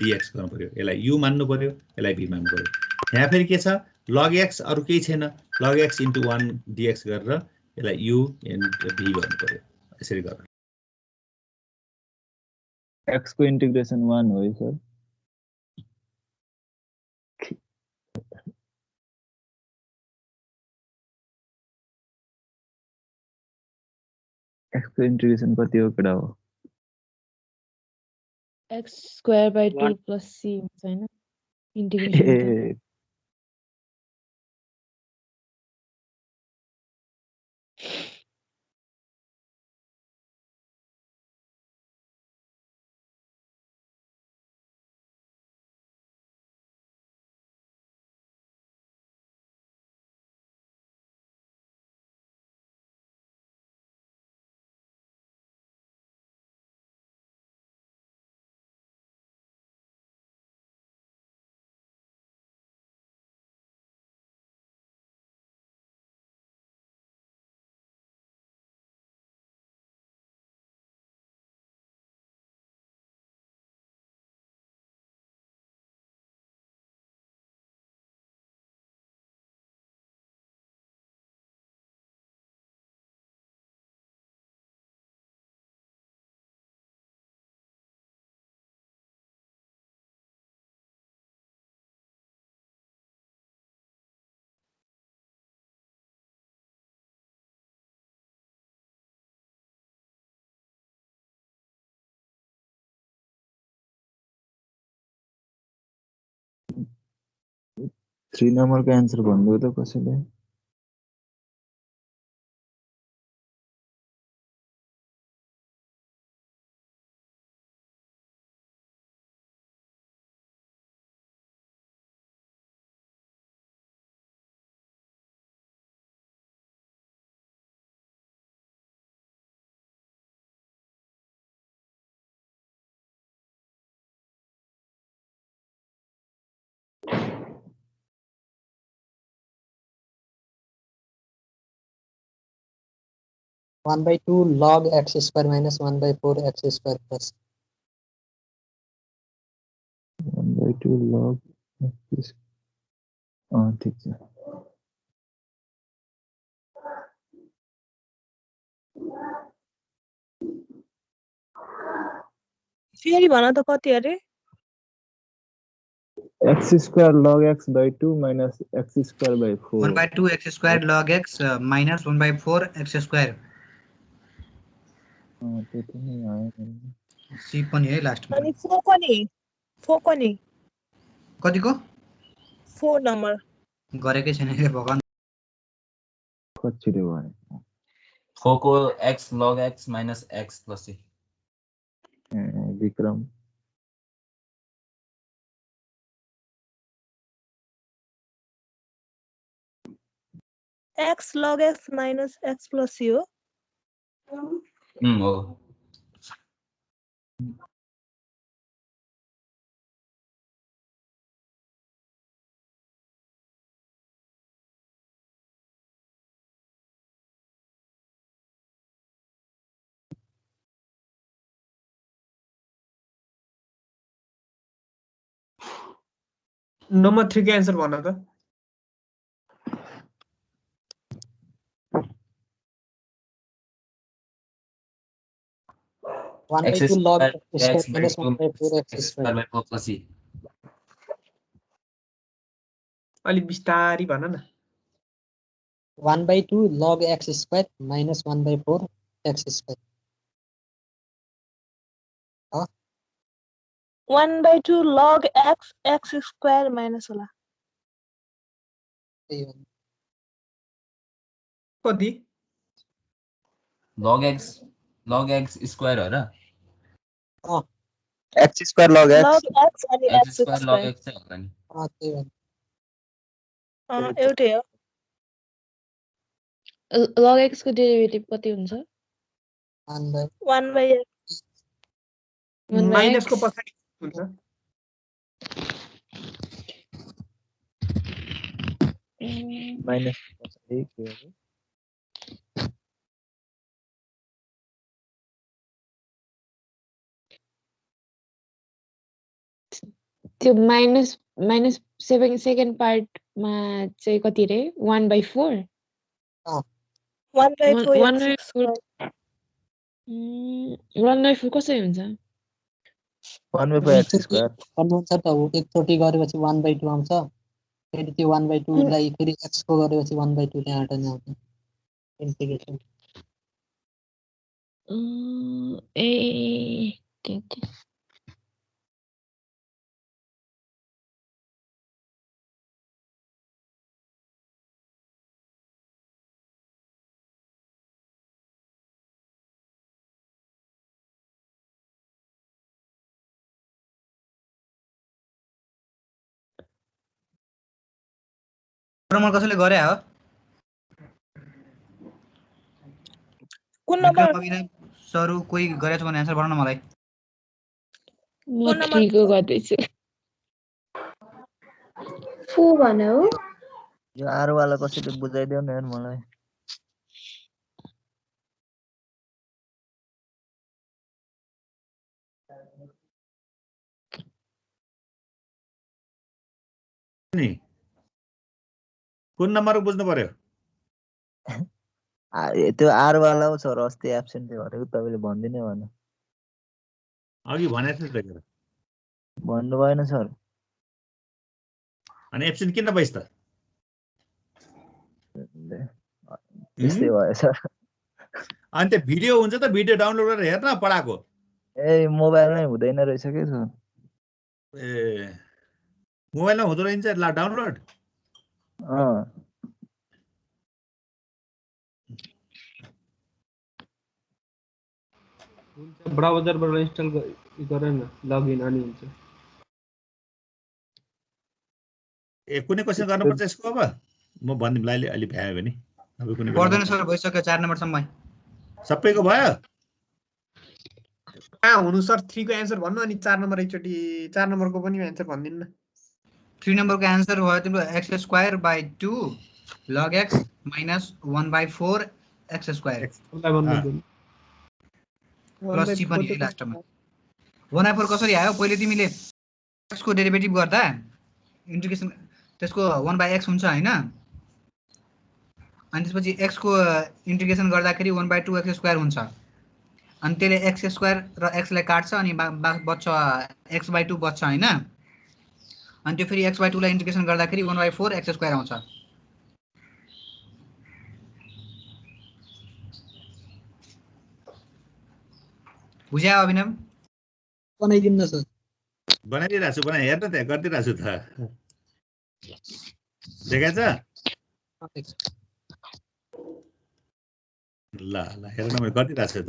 dx गर्नु पर्यो। यसलाई u मान्नु पर्यो, यसलाई v मान्नु पर्यो। यहाँ फेरि के छ log x अरु केही छैन, log x into 1 dx गरेर यसलाई u and v गर्नु पर्यो। यसरी गर्नु। x को इन्टिग्रेसन 1 हो है सर। x को इन्टिग्रेसन कति हो केटा हो? x² + c हुन्छ हैन इन्टिग्रेसन त। ए थ्री नम्बरको आन्सर भन्नु त कसैले? वन by 2 log x² minus 1/4 x² plus 1/2 log x। ठिक छ। फेरि भन त कति अरे x square log x by 2 minus x square by 4 1/2 x square log x minus 1/4 x square त्यति नै आयो सी पनि है लास्टमा अनि 4 को नि कतिको 4 नम्बर गरेकै छैन के भगवान कतिले भने 4 को x log x minus x plus c Vikram x log x minus x plus c हो हो नम्बर 3 को आन्सर भन त 1/2 log x x square minus 1/4 x square by 4 plus c अलि बिस्तारी भन न 1/2 log x square minus 1/4 x square 1/2 log x x square minus होला त्यही हो। कति log x square हो र x square log x log x अनि x x square log square x चाहिँ होला नि त्यही हो। एउटै हो log x को डेरिभेटिभ कति हुन्छ 1/x 1/x माइनस को पछाडि हुन्छ माइनस पछाडि के हो त्यो माइनस सेकेन्ड पार्टमा चाहिँ कति रे 1/4 1/4 x square 1/4 कसरी हुन्छ 1/4 x square गर्नुहुन्छ त हो एकचोटि गरेपछि 1/2 आउँछ फेरि त्यो 1/2 लाई फेरि x को गरेपछि 1/2 त्यहाँबाट नै आउँछ इन्टिग्रेसन ए के प्रमोट कसैले गरे हो कुन नम्बर विक्रम अभिनय सरू कोही गरेछ भने आन्सर भन न मलाई म 3 को गर्दैछु फु भन्यो यो आर वाला कसैले बुझाइदेऊ न यार मलाई नि कुन नम्बर बुझ्नु पर्यो त्यो आर वाला हो सर अस्ति एब्सेन्ट थियो भनेको तपाईले भन्दिनै भन अघि भनेको थिएँ त भन्नु भएन सर अनि एब्सेन्ट किन भइस् त त्यस्तै भयो सर अनि त्यो भिडियो हुन्छ त भिडियो डाउनलोड गरेर हेर्न पढाएको ए मोबाइलमै हुँदैन रहेछ के सर ए मोबाइलमा हुँदो रहेछ ल डाउनलोड ब्राउजरबाट इन्स्टल गरेर न लगइन अनि हुन्छ ए कुनै क्वेसन गर्नुपर्छ यसको अब म भनिदिउँला अलि भ्यायो भने अब कुनै पर्दैन सर भइसक्यो 4 नम्बरसम्म सबैको भयो कहाँ हुनु सर 3 को आन्सर भन्नु अनि 4 नम्बर एकचोटि 4 नम्बरको पनि आन्सर भनिदिनु न 3 नम्बरको आन्सर भयो तिम्रो x square by 2 log x minus 1/4 x square plus c पनि लास्टमा 1/4 कसरी आयो पहिले तिमीले x को डेरिभेटिभ गर्दा इन्टिग्रेसन त्यसको 1/x हुन्छ हैन अनि त्यसपछि x को इन्टिग्रेसन गर्दाखेरि 1/2 x स्क्वायर हुन्छ अनि त्यसले x स्क्वायर र x लाई काट्छ अनि बच्छ x/2 बच्छ हैन अनि त्यो फेरि x/2 लाई इन्टिग्रेसन गर्दाखेरि 1/4 x स्क्वायर आउँछ बुझ्या अभिनव बनाइदिनु सर बनाइदिरहेको छु हेर्न त्यहाँ गरिदिरहेको छु त देखाएछ ल ल हेर्न मैले गरिदिरहेको छु त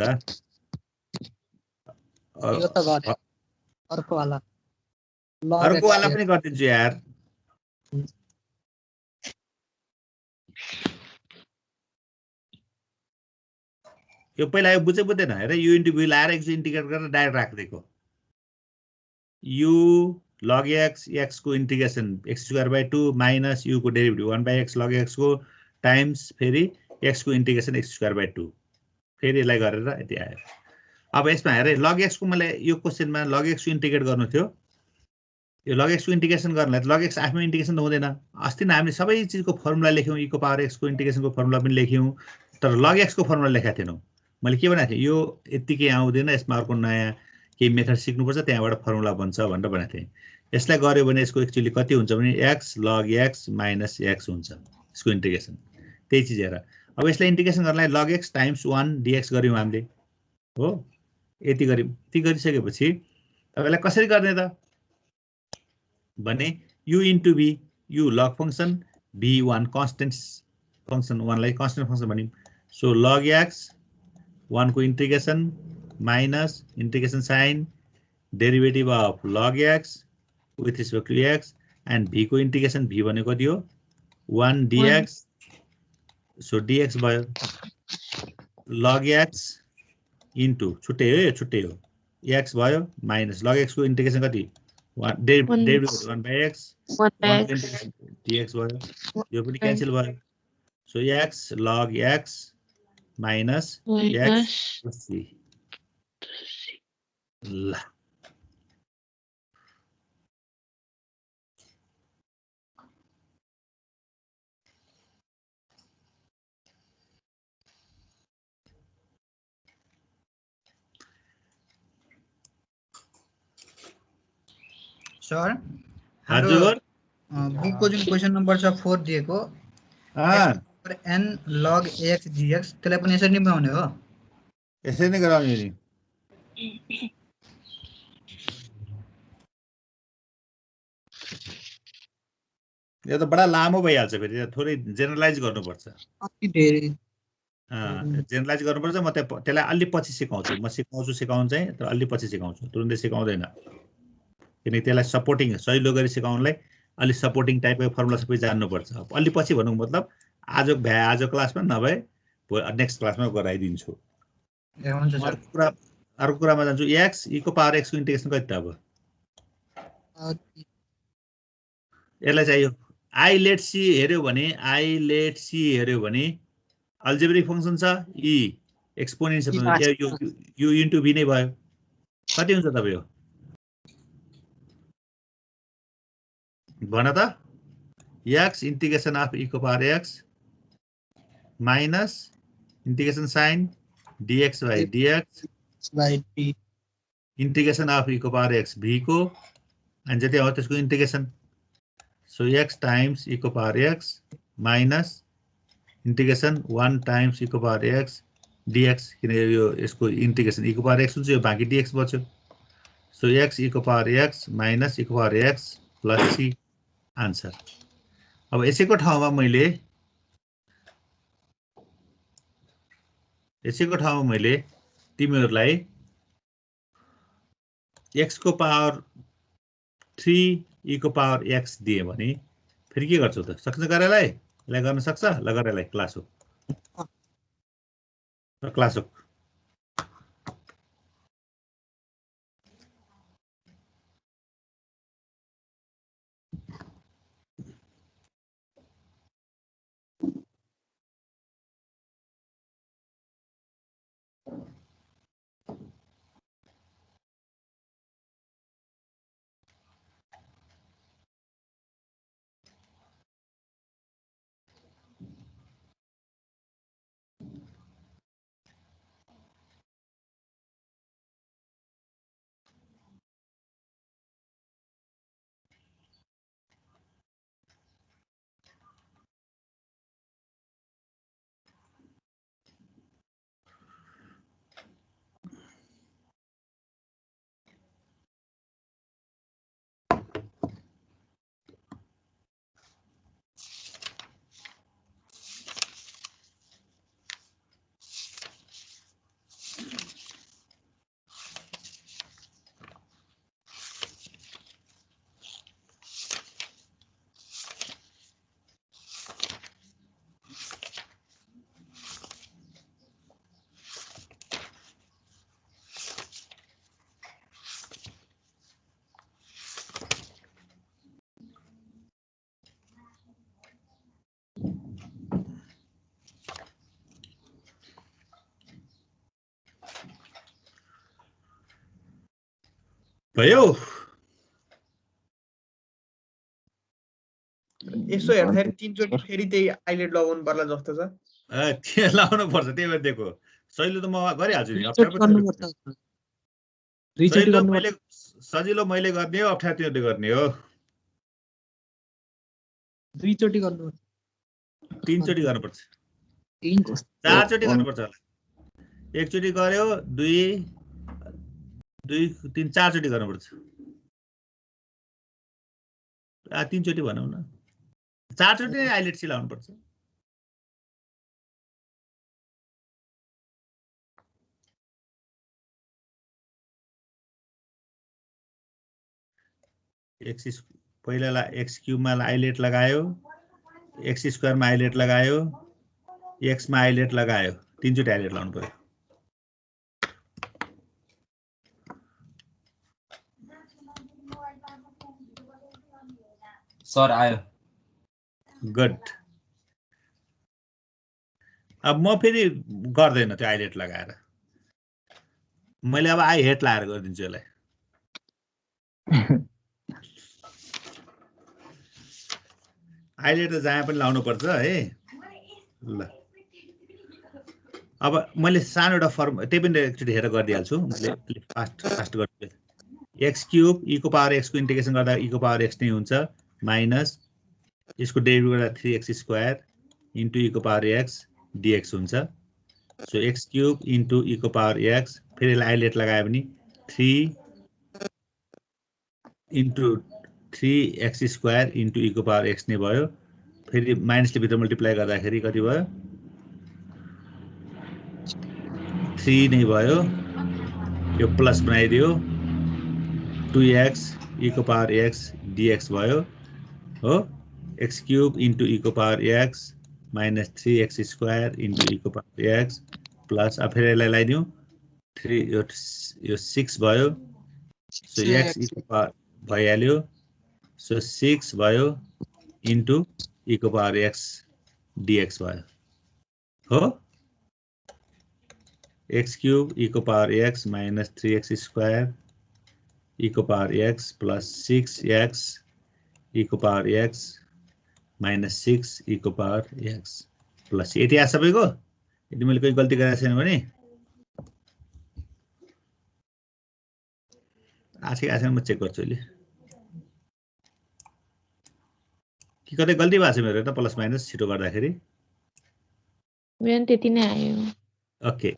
यो त गरे अर्को वाला अर्को वाला पनि गरिदिन्छु यार यो पहिला यो बुझ्दैन हेर यु इन्टु भी लाएर एक्स इन्टिग्रेट गरेर डाइरेक्ट राखिदिएको यु log x x को इन्टिग्रेसन x²/2 माइनस u को डेरिभेटिभ 1/x log x को टाइम्स फेरि x को इन्टिग्रेसन x²/2 फेरि यसलाई गरेर यति आयो अब यसमा हेरे log x को मैले यो क्वेशनमा log x को इन्टिग्रेट गर्नु थियो यो log x को इन्टिग्रेसन गर्नलाई log x आफैमा इन्टिग्रेसन त हुँदैन अस्ति नै हामीले सबै चीजको फर्मुला लेख्यौं e को पावर x को इन्टिग्रेसनको फर्मुला पनि लेख्यौं तर log x को फर्मुला लेखेका थिएनौं मैले के भनेको थिएँ यो यतिकै आउँदैन यसमा अर्को नयाँ केही मेथड सिक्नुपर्छ त्यहाँबाट फर्मुला बन्छ भनेर भनेको थिएँ यसलाई गर्यो भने यसको एक्चुअली कति हुन्छ भने x log x minus x हुन्छ यसको इन्टिग्रेसन त्यही चीज हेर अब यसलाई इन्टिग्रेसन गर्नलाई log x times 1 dx गर्यौं हामीले हो यति गर्यौं त्यति गरिसकेपछि तपाईलाई कसरी गर्ने त भने u into v u log function v1 constant function 1 लाई constant function भनिम so log x 1 को integration minus integration sign derivative of log x with respect to x and v को integration v भनेको कति हो 1 dx so dx भयो log x into छुट्टै हो x भयो minus log x को integration कति 1 derivative 1/x 1 dx भयो यो पनि क्यान्सल भयो so x log x minus x plus c ल सर हजुर बुकको जुन क्वेशन नम्बर छ 4 दिएको n log x dx त्यसलाई पनि यसरी नै बनाउने हो यसरी नै गराउने नि यो त बडा लामो भइहाल्छ फेरि थोरै जेनरलाइज गर्नुपर्छ जेनरलाइज गर्नुपर्छ म त्यसलाई अलि पछि सिकाउँछु म सिकाउनु चाहिँ तर अलि पछि सिकाउँछु तुरुन्तै सिकाउँदैन किनकि त्यसलाई सपोर्टिङ सजिलो गरी सिकाउनलाई अलि सपोर्टिङ टाइपको फर्मुला सबै जान्नुपर्छ अलि पछि भन्नुको मतलब आज क्लासमा नभए नेक्स्ट क्लासमा गराइदिन्छु अर्को कुरामा जान्छु x e को पावर x को इन्टिग्रेसन कति त अब यसलाई चाहियो I let c हेर्यो भने अल्जेब्रिक फंक्सन छ e एक्सपोनेन्शियल यो इन्टु v नै भयो कति हुन्छ तपाईको भन त x integration of e को power x minus integration sign dx by dx by t integration of e को पावर x v को अनि जति हो त्यसको integration so x times e को power x minus integration 1 times e को power x dx किन यो यसको integration e को पावर x हुन्छ यो बाँकी dx बच्यो so x e को पावर x minus e को power x plus c answer अब यसैको ठाउँमा मैले तिमीहरुलाई x को पावर 3 e को पावर x दिए भने फेरि के गर्छौ त सक्छ गरेलाई यसलाई गर्न सक्छ ल गरेलाई क्लास हो भयो यसो हेर्दाखेरि तीनचोटि फेरि त्यही आइलेट लगाउनु पर्ला जस्तो छ। त्यो लाउनु पर्छ त्यही भएर दिएको सजिलो त म गरिहाल्छु नि दुईचोटि गर्नुपर्छ दुईचोटि सजिलो गर्नुपर्छ मैले सजिलो मैले गर्ने हो अप्ठ्यारो तिमीले गर्ने हो दुईचोटि गर्नुपर्छ तीनचोटि गर्नुपर्छ कस्तो 4 चोटि गर्नुपर्छ होला एकचोटि गर्यो 2 3 4 चोटि गर्नुपर्छ 3 चोटि भनौँ न 4 चोटि नै आइलेट सिलाउनु पर्छ एक्स पहिला एक्स क्यूबमा आइलेट लगायो एक्स स्क्वायरमा आइलेट लगायो एक्समा आइलेट लगायो तीनचोटि आइलेट लगाउनु पर्यो सर आयो गुड अब म फेरि गर्दैन त्यो आइलेट लगाएर मैले अब आई हेट लगाएर गरिदिन्छु यसलाई आइलेट त जहाँ पनि लाउनु पर्छ है ल अब मैले सानो एउटा फर्म त्यही पनि एकचोटि हेरेर गरिदिइहाल्छु मैले फास्ट गर्छु एक्स क्यूब ई को पावर एक्स को इन्टिग्रेसन गर्दा ई को पावर एक्स नै हुन्छ माइनस यसको डेरिभेटिभ गर्दा 3x स्क्वायर इन्टु ई को पावर एक्स dx हुन्छ so x cube into e को पावर एक्स फेरि आइलेट लगायो भने 3 into 3x square into e को पावर एक्स नै भयो फेरि माइनसले भित्र मल्टिप्लाई गर्दाखेरि कति भयो 3 नै भयो यो प्लस बनाइदियो 2x ई को पावर x dx भयो हो x क्यूब इन्टु ई को power x minus 3x square into e को पावर x प्लस अब फेरि यसलाई लगाइदिउँ 3 यो 6 भयो सो x ई को पावर भइहाल्यो सो 6 भयो इन्टु ई को पावर x dx भयो हो x क्यूब ई को power x minus 3x square e को पावर x प्लस 6x ई को पावर x माइनस 6 ई को पावर x प्लस यति आयो सबैको यदि मैले कोही गल्ती गरेको छैन भने आछै म चेक गर्छु अहिले कि कतै गल्ती भएको छ मेरो त प्लस माइनस छिटो गर्दाखेरि मेरो त्यति नै आयो ओके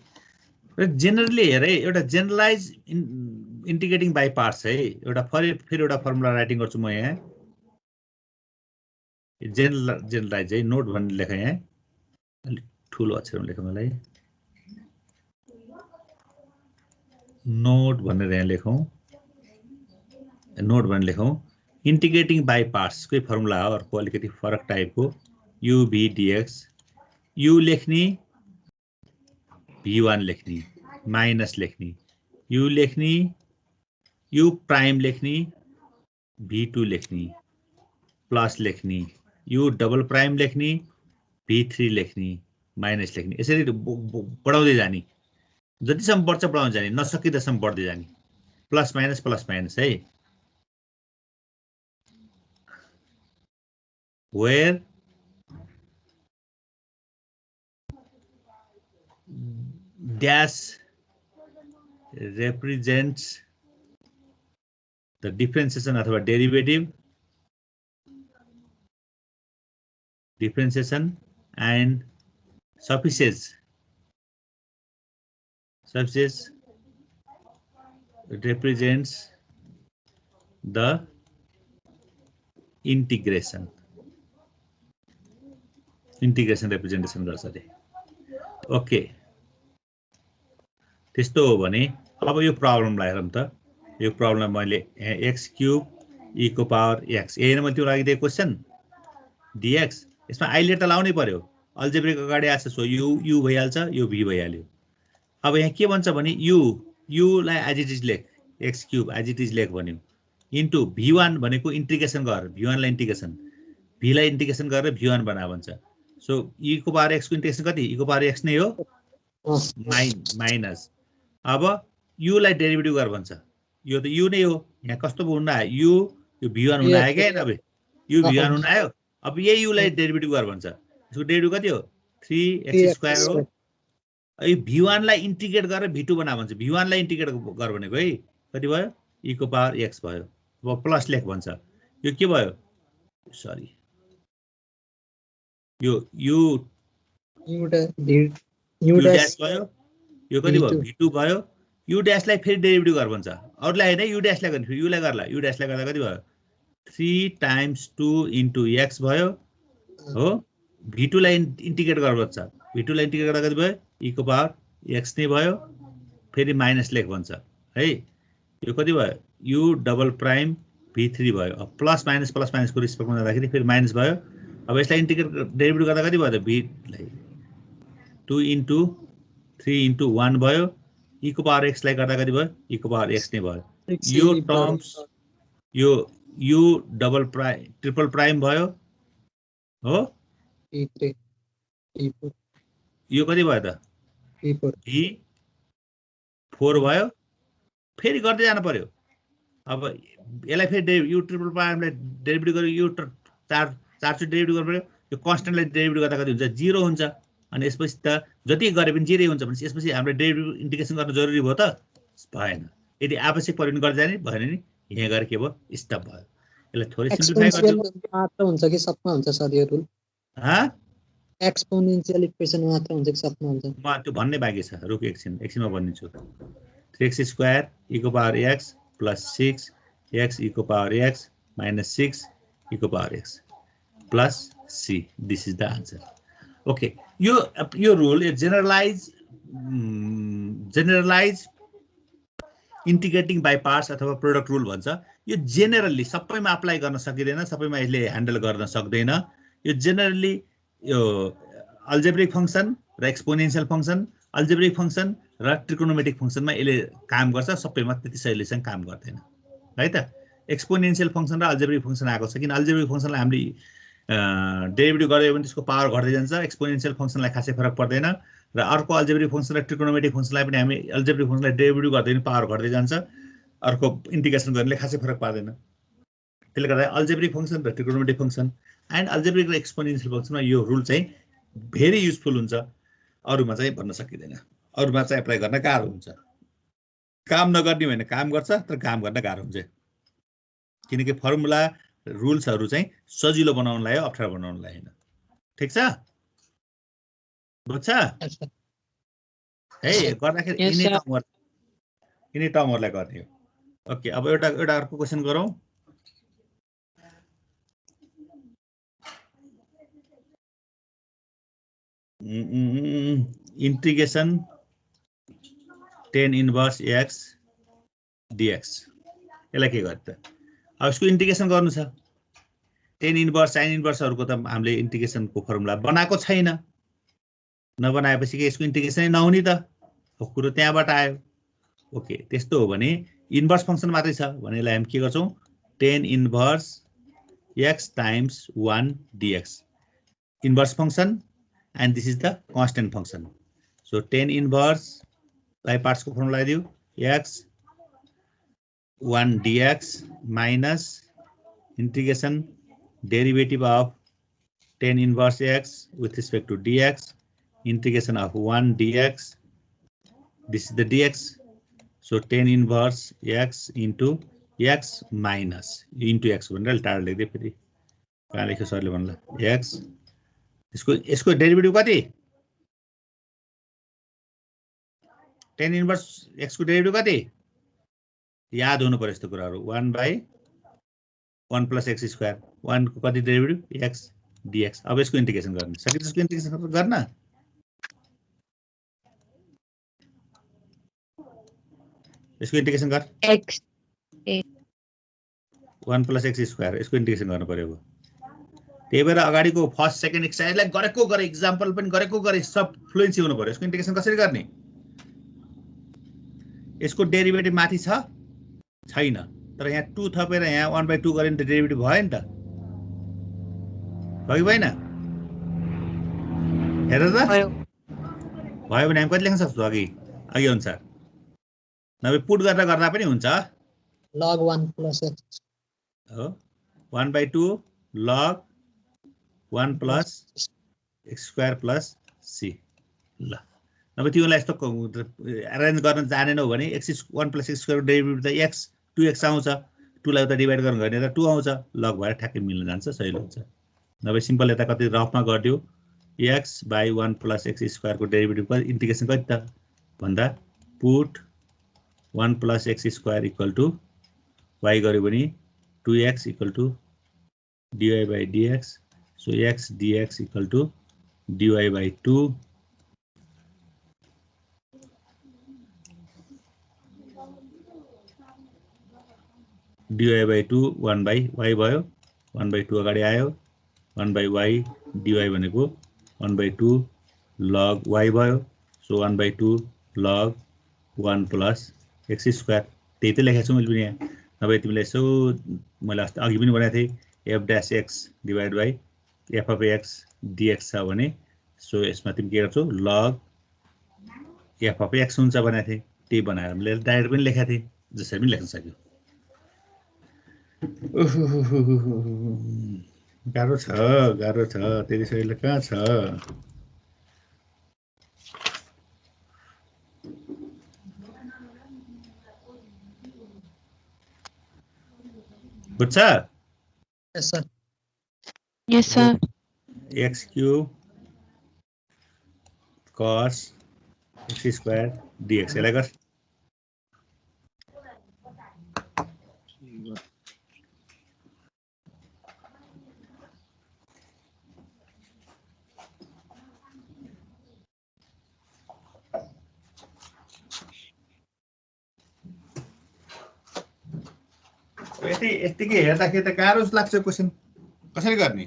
जेनरली हेरे एउटा जेनरलाइज इन्टिग्रेटिङ बाइ पार्ट्स है एउटा फेरि एउटा फर्मुला राइटिङ गर्छु म यहाँ जेनरलाइज है नोट भनेर लेखेँ यहाँ अलिक ठुलो अक्षरमा लेखौँ मलाई नोट भनेर यहाँ लेखौँ नोट भनेर लेखौँ इन्टिग्रेटिङ बाइ पार्ट्स कोही फर्मुला हो अर्को अलिकति फरक टाइपको यु भी dx यु लेख्ने v1 लेख्ने माइनस लेख्ने यु लेख्ने यु प्राइम लेख्ने v2 लेख्ने प्लस लेख्ने यु डबल प्राइम लेख्ने v3 लेख्ने माइनस लेख्ने यसरी बढाउँदै जाने जतिसम्म बढ्छ बढाउँदै जाने नसकिँदासम्म बढ्दै जाने प्लस माइनस है where dash represents the differentiation अथवा derivative differentiation and suffices represents the integration representation गर्छ अरे ओके त्यस्तो हो भने अब यो प्रब्लमलाई हेरौँ त यो प्रब्लम मैले एक्स क्यूब ई को पावर एक्स यही मैले त्यो लागि दिएको क्वेसन dx यसमा आइलेट त लाउनै पर्यो अल्जेब्रिक अगाडि आछ सो यु भइहाल्छ यो v भइहाल्यो अब यहाँ के भन्छ भने युलाई एज इट इज लेख x cube as it is लेख भन्यो इन्टु v1 भनेको इन्टिग्रेसन गर v1 लाई इन्टिग्रेसन v लाई इन्टिग्रेसन गरेर v1 बना भन्छ सो ई को पावर एक्स को इन्टिग्रेसन कति ई को पावर एक्स नै हो माइनस अब यु लाई डेरिभेटिभ गर भन्छ यो त u नै हो यहाँ कस्तो हुन आयो यो v1 हुन आयो के अब यो v1 हुन आयो अब यही u लाई डेरिभेटिभ गर भन्छ यसको डेरिभेटिभ कति हो 3x² हो यो v1 लाई इन्टिग्रेट गरेर v2 बना भन्छ v1 लाई इन्टिग्रेट गर भनेको है कति भयो e को पावर x भयो अब प्लस लेख भन्छ यो के भयो सरी यो u ड्याश भयो यो कति भयो v2 भयो u ड्याश लाई फेरि डेरिभेटिभ गर भन्छ अरुलाई हैन u ड्याश लाई गर्ने फेरि u लाई गर्ला u ड्याश लाई गर्दा कति भयो 3 टाइम्स 2 इन्टु x भयो हो v2 लाई इन्टिग्रेट गर भन्छ v2 लाई इन्टिग्रेट गर्दा कति भयो e को पावर x नै भयो फेरि माइनस लेख भन्छ है यो कति भयो u डबल प्राइम v3 भयो अब प्लस माइनस को रिस्पेक्टमा जाँदाखेरि फेरि माइनस भयो अब यसलाई इन्टिग्रेट डेरिभेटिभ गर्दा कति भयो त v लाई 2 इन्टु 3 इन्टु 1 भयो e को पावर x लाई गर्दा कति भयो e को पावर x नै भयो यो टर्म्स यो u double prime triple prime भयो हो यो कति भयो त e4 भयो फेरि गर्दै जानु पर्यो अब यसलाई फेरि यु ट्रिपल प्राइमलाई डेरिभेटिभ गर्यो यो चारचोटि डेरिभेटिभ गर्नु पर्यो यो कन्स्टेन्टलाई डेरिभेटिभ गर्दा कति हुन्छ 0 हुन्छ अनि यसपछि त जति गरे पनि 0 हुन्छ भने यसपछि हामीले डेरिभेटिभ इन्टिग्रेसन गर्न जरुरी भयो त भएन यदि आवश्यक पऱ्यो भने गर्दै जाने भएन नि यहाँ गएर के भयो स्टप भयो यसलाई थोरै सिम्प्लिफाई गर्छु मात्र हुन्छ कि सबमा हुन्छ सर यो रुल एक्सपोनेन्शियल इक्वेसन मात्र हुन्छ कि सबमा हुन्छ म त्यो भन्ने बाँकी छ रुक एकछिनमा भनिदिन्छु 3x² e को power x plus 6 x e को पावर x minus 6 e को power x plus c this is the answer okay यो rule generalize integrating by parts अथवा product rule भन्छ यो जेनरली सबैमा अप्लाई गर्न सकिदैन सबैमा यसले ह्यान्डल गर्न सक्दैन यो जेनरली यो अल्जेब्रिक फंक्सन र एक्सपोनेन्शियल फंक्सन अल्जेब्रिक फंक्सन र ट्रिकोनोमेट्रिक फंक्सनमा यसले काम गर्छ सबैमा त्यति सजिलैसँग काम गर्दैन है त एक्सपोनेन्शियल फंक्सन र अल्जेब्रिक फंक्सन आएको छ किन अल्जेब्रिक फंक्सनलाई हामीले डेरिभेटिभ गर्यो भने त्यसको पावर घट्दै जान्छ एक्सपोनेन्शियल फंक्सनलाई खासै फरक पर्दैन र अर्को अल्जेब्रिक फंक्सन र ट्रिकोनोमेट्रिक फंक्सनलाई पनि हामी अल्जेब्रिक फंक्सनलाई डेरिभेटिभ गर्दै पावर घट्दै जान्छ अर्को इन्टिग्रेसन गर्नेले खासै फरक पार्दैन त्यसले गर्दा अल्जेब्रिक फंक्सन र ट्रिकोनोमेट्रिक फंक्सन एन्ड अल्जेब्रिक र एक्सपोनेन्शियल फंक्सनमा यो रुल चाहिँ भेरी युजफुल हुन्छ अरुमा चाहिँ भन्न सकिदैन अरुमा चाहिँ एप्लाई गर्न गाह्रो हुन्छ काम नगर्ने होइन काम गर्छ तर काम गर्न गाह्रो हुन्छ किनकि फर्मुला रुल्सहरु चाहिँ सजिलो बनाउनलाई हो अप्ठ्यारो बनाउनलाई हैन ठीक छ बुझ्छ है गर्दाखेरि यिनै टर्महरुलाई गर्ने हो ओके अब एउटा अर्को क्वेशन गरौँ integration tan inverse x dx यसलाई के गर्छ अब यसको इंटीग्रेसन गर्नु छ tan इन्भर्स sin इन्भर्सहरुको त हामीले इंटीग्रेसनको फर्मुला बनाएको छैन नबनाएपछि के यसको इंटीग्रेसन नहुने त हो कुरो त्यहाँबाट आयो ओके त्यस्तो हो भने इन्भर्स फंक्सन मात्रै छ भनेलाई हामी के गर्छौं tan inverse x times 1 dx inverse function and this is the constant function so tan inverse by parts को फर्मुला दियो x 1 dx minus integration derivative of tan inverse x with respect to dx integration of 1 dx this is the dx so tan inverse x into x minus into x भनेर टाढा लेख्दै फेरि कहाँ लेख्यो सरले भन्ला x इसको डेरिभेटिभ कति tan इन्भर्स x को डेरिभेटिभ कति याद हुनु पर्यो यस्तो कुराहरु 1/1 + x स्क्वायर 1 को कति डेरिभेटिभ x dx अब यसको इन्टिग्रेसन गर्ने सकिन्छ यसको इन्टिग्रेसन गर्न यसको इन्टिग्रेसन गर x 1 + x स्क्वायर यसको इन्टिग्रेसन गर्नु पर्यो त्यही भएर अगाडिको फर्स्ट सेकेन्ड एक्सरसाइजलाई गरेको गरे एक्जाम्पल पनि गरेको गरे सब फ्लुएन्सी हुनु पर्यो यसको इन्टिग्रेसन कसरी गर्ने यसको डेरिभेटिभ माथि छ छैन तर यहाँ 2 थपेर यहाँ 1/2 गरे नि त डेरिभेटिभ भयो नि त भयो भएन हेर त भयो भने हामी कति लेख्न सक्छौं अघि अनुसार नभए पुट गर्दा पनि हुन्छ log 1 plus x हो 1/2 log 1 plus x square plus c ल अब तिमीलाई यस्तो अरेन्ज गर्न जानेनौ भने x1 plus x square derivative त x 2x आउँछ 2 लाई त डिभाइड गर्नु गर्ने त 2 आउँछ लग भएर ठ्याक्कै मिल्न जान्छ सही हुन्छ नभए सिम्पल यता कति रफमा गर्दियो x by 1 plus x square को डेरिभेटिभ कति इन्टिग्रेसन कति त भन्दा put 1 plus x square equal to y गर्यो भने 2x equal to dy by dx so x dx equal to dy by 2 dy by 2 1 by y भयो 1 by 2 अगाडि आयो 1 by y dy भनेको 1 by 2 log y भयो so 1 by 2 log 1 plus x square त्यही त लेखेको छु मैले पनि यहाँ नभए तिमीले यसो मैले अस्ति अघि पनि भनेको थिएँ f dash x divided by f of x dx छ भने सो यसमा तिमी के गर्छौ log f of x हुन्छ भनेको थिएँ त्यही बनाएर मैले डाइरेक्ट पनि लेखेको थिएँ जसरी पनि लेख्न सक्यो गाह्रो छ त्यति सजिलो कहाँ छ बुझ्छ yes sir Yes, sir. x cube cos x square dx यसलाई गर यतिकै हेर्दाखेरि त गाह्रो लाग्छ क्वेसन कसरी गर्ने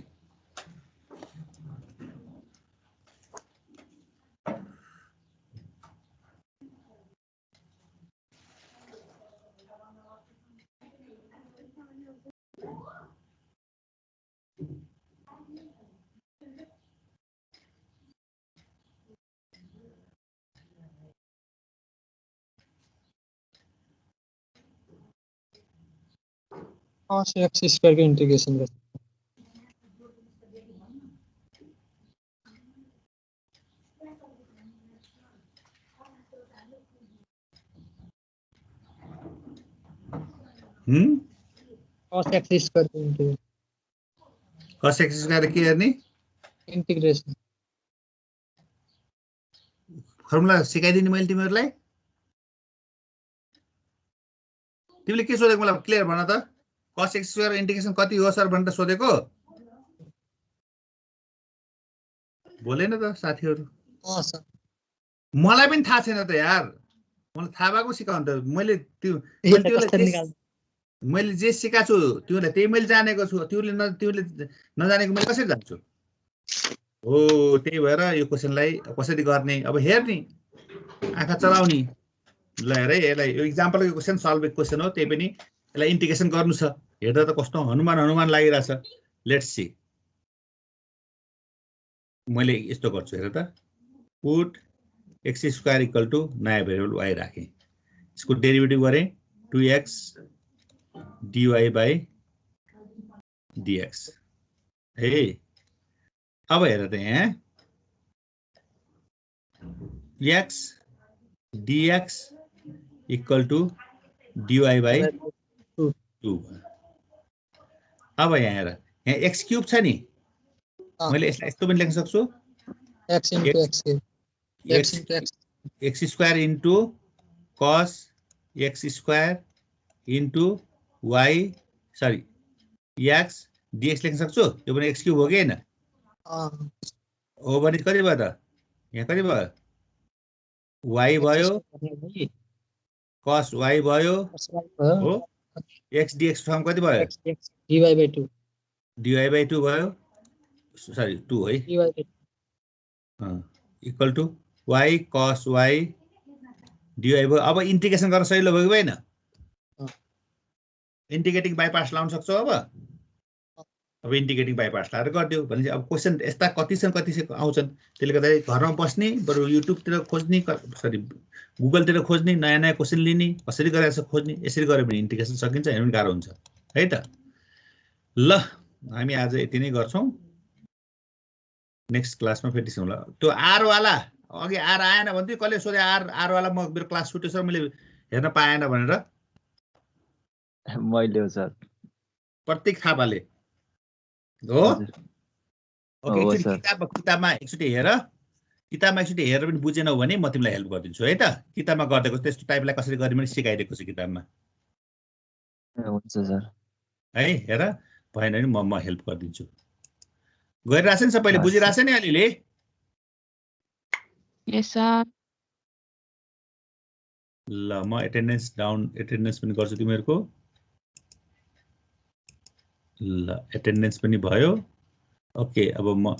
cos x square को इंटीग्रेशन कर cos x square को इंटीग्रेशन cos x square के गर्ने इंटीग्रेशन फर्मुला सिकाइदिने मैले तिमीहरुलाई तिमीले के सोधेको मलाई क्लियर भन त cos x square इंटीग्रेशन कति हो सर भनेर सोधेको बोलेन त साथीहरु सर मलाई पनि थाहा छैन त यार मलाई थाहा भएको सिकाउन त मैले जे सिकाछु तिमीले त्यही मैले जानेको छु तिमीले नजानेको मैले कसरी जान्छु हो त्यही भएर यो क्वेशनलाई कसरी गर्ने अब हेर्नी आँखा चलाउनी ल हेर है यसलाई यो एक्जाम्पलको क्वेशन सल्भ क्वेशन हो त्यही पनि यसलाई इंटीग्रेशन गर्नु छ हेर्दा त कस्तो हनुमान लागिरहेछ लेट्स सी मैले यस्तो गर्छु हेर त put x square equal to नयाँ भेरिएबल y राखे यसको डेरिभेटिभ गरे 2x dy by dx हे अब हेर त यहाँ x dx equal to dy by 2 अब यहाँ हेर यहाँ x क्यूब छ नि मैले यसलाई यस्तो पनि लेख्न सक्छु x into x x square into cos x square into y sorry x dx लेख्न सक्छु यो पनि x क्यूब हो कि हैन हो भने कति भयो त यहाँ कति भयो y भयो cos y भयो हो x dx फर्म कति भयो dy by 2 भयो सरी 2 है equal to y cos y dy भयो अब इंटीग्रेशन गर्न सजिलो भयो कि भएन इंटीग्रेटिङ बाइ पार्ट्स लाउन सक्छौ अब अब इन्डिकेटिङ बाई पार्ट्स लगाएर गरिदियो भने अब क्वेसन यस्ता कति आउँछन्। त्यसले गर्दाखेरि घरमा बस्ने बरु युट्युबतिर खोज्ने सरी गुगलतिर खोज्ने नयाँ नयाँ क्वेसन लिने कसरी गरेर खोज्ने यसरी गऱ्यो भने इन्टिग्रेसन सकिन्छ हेर्नु गाह्रो हुन्छ है त। ल हामी आज यति नै गर्छौँ नेक्स्ट क्लासमा भेट्छौँ। ल त्यो आर वाला अघि आर आएन भने चाहिँ कसले सोधे आर वाला म मेरो क्लास छुट्यो सर मैले हेर्न पाएन भनेर मैले हो सर प्रत्येक थापाले हो ओके एकचोटि किताबमा एकचोटि हेरेर पनि बुझेनौ भने म तिमीलाई हेल्प गरिदिन्छु है त। किताबमा गरिदिएको त्यस्तो टाइपलाई कसरी गर्ने पनि सिकाइदिएको छु किताबमा हुन्छ सर है। हेर भएन भने म हेल्प गरिदिन्छु। गरिरहेछ नि सबैले बुझिरहेछ नि अलिअलि? यस सर। ल म एटेन्डेन्स पनि गर्छु तिमीहरूको। ल एटेन्डेन्स पनि भयो। ओके अब म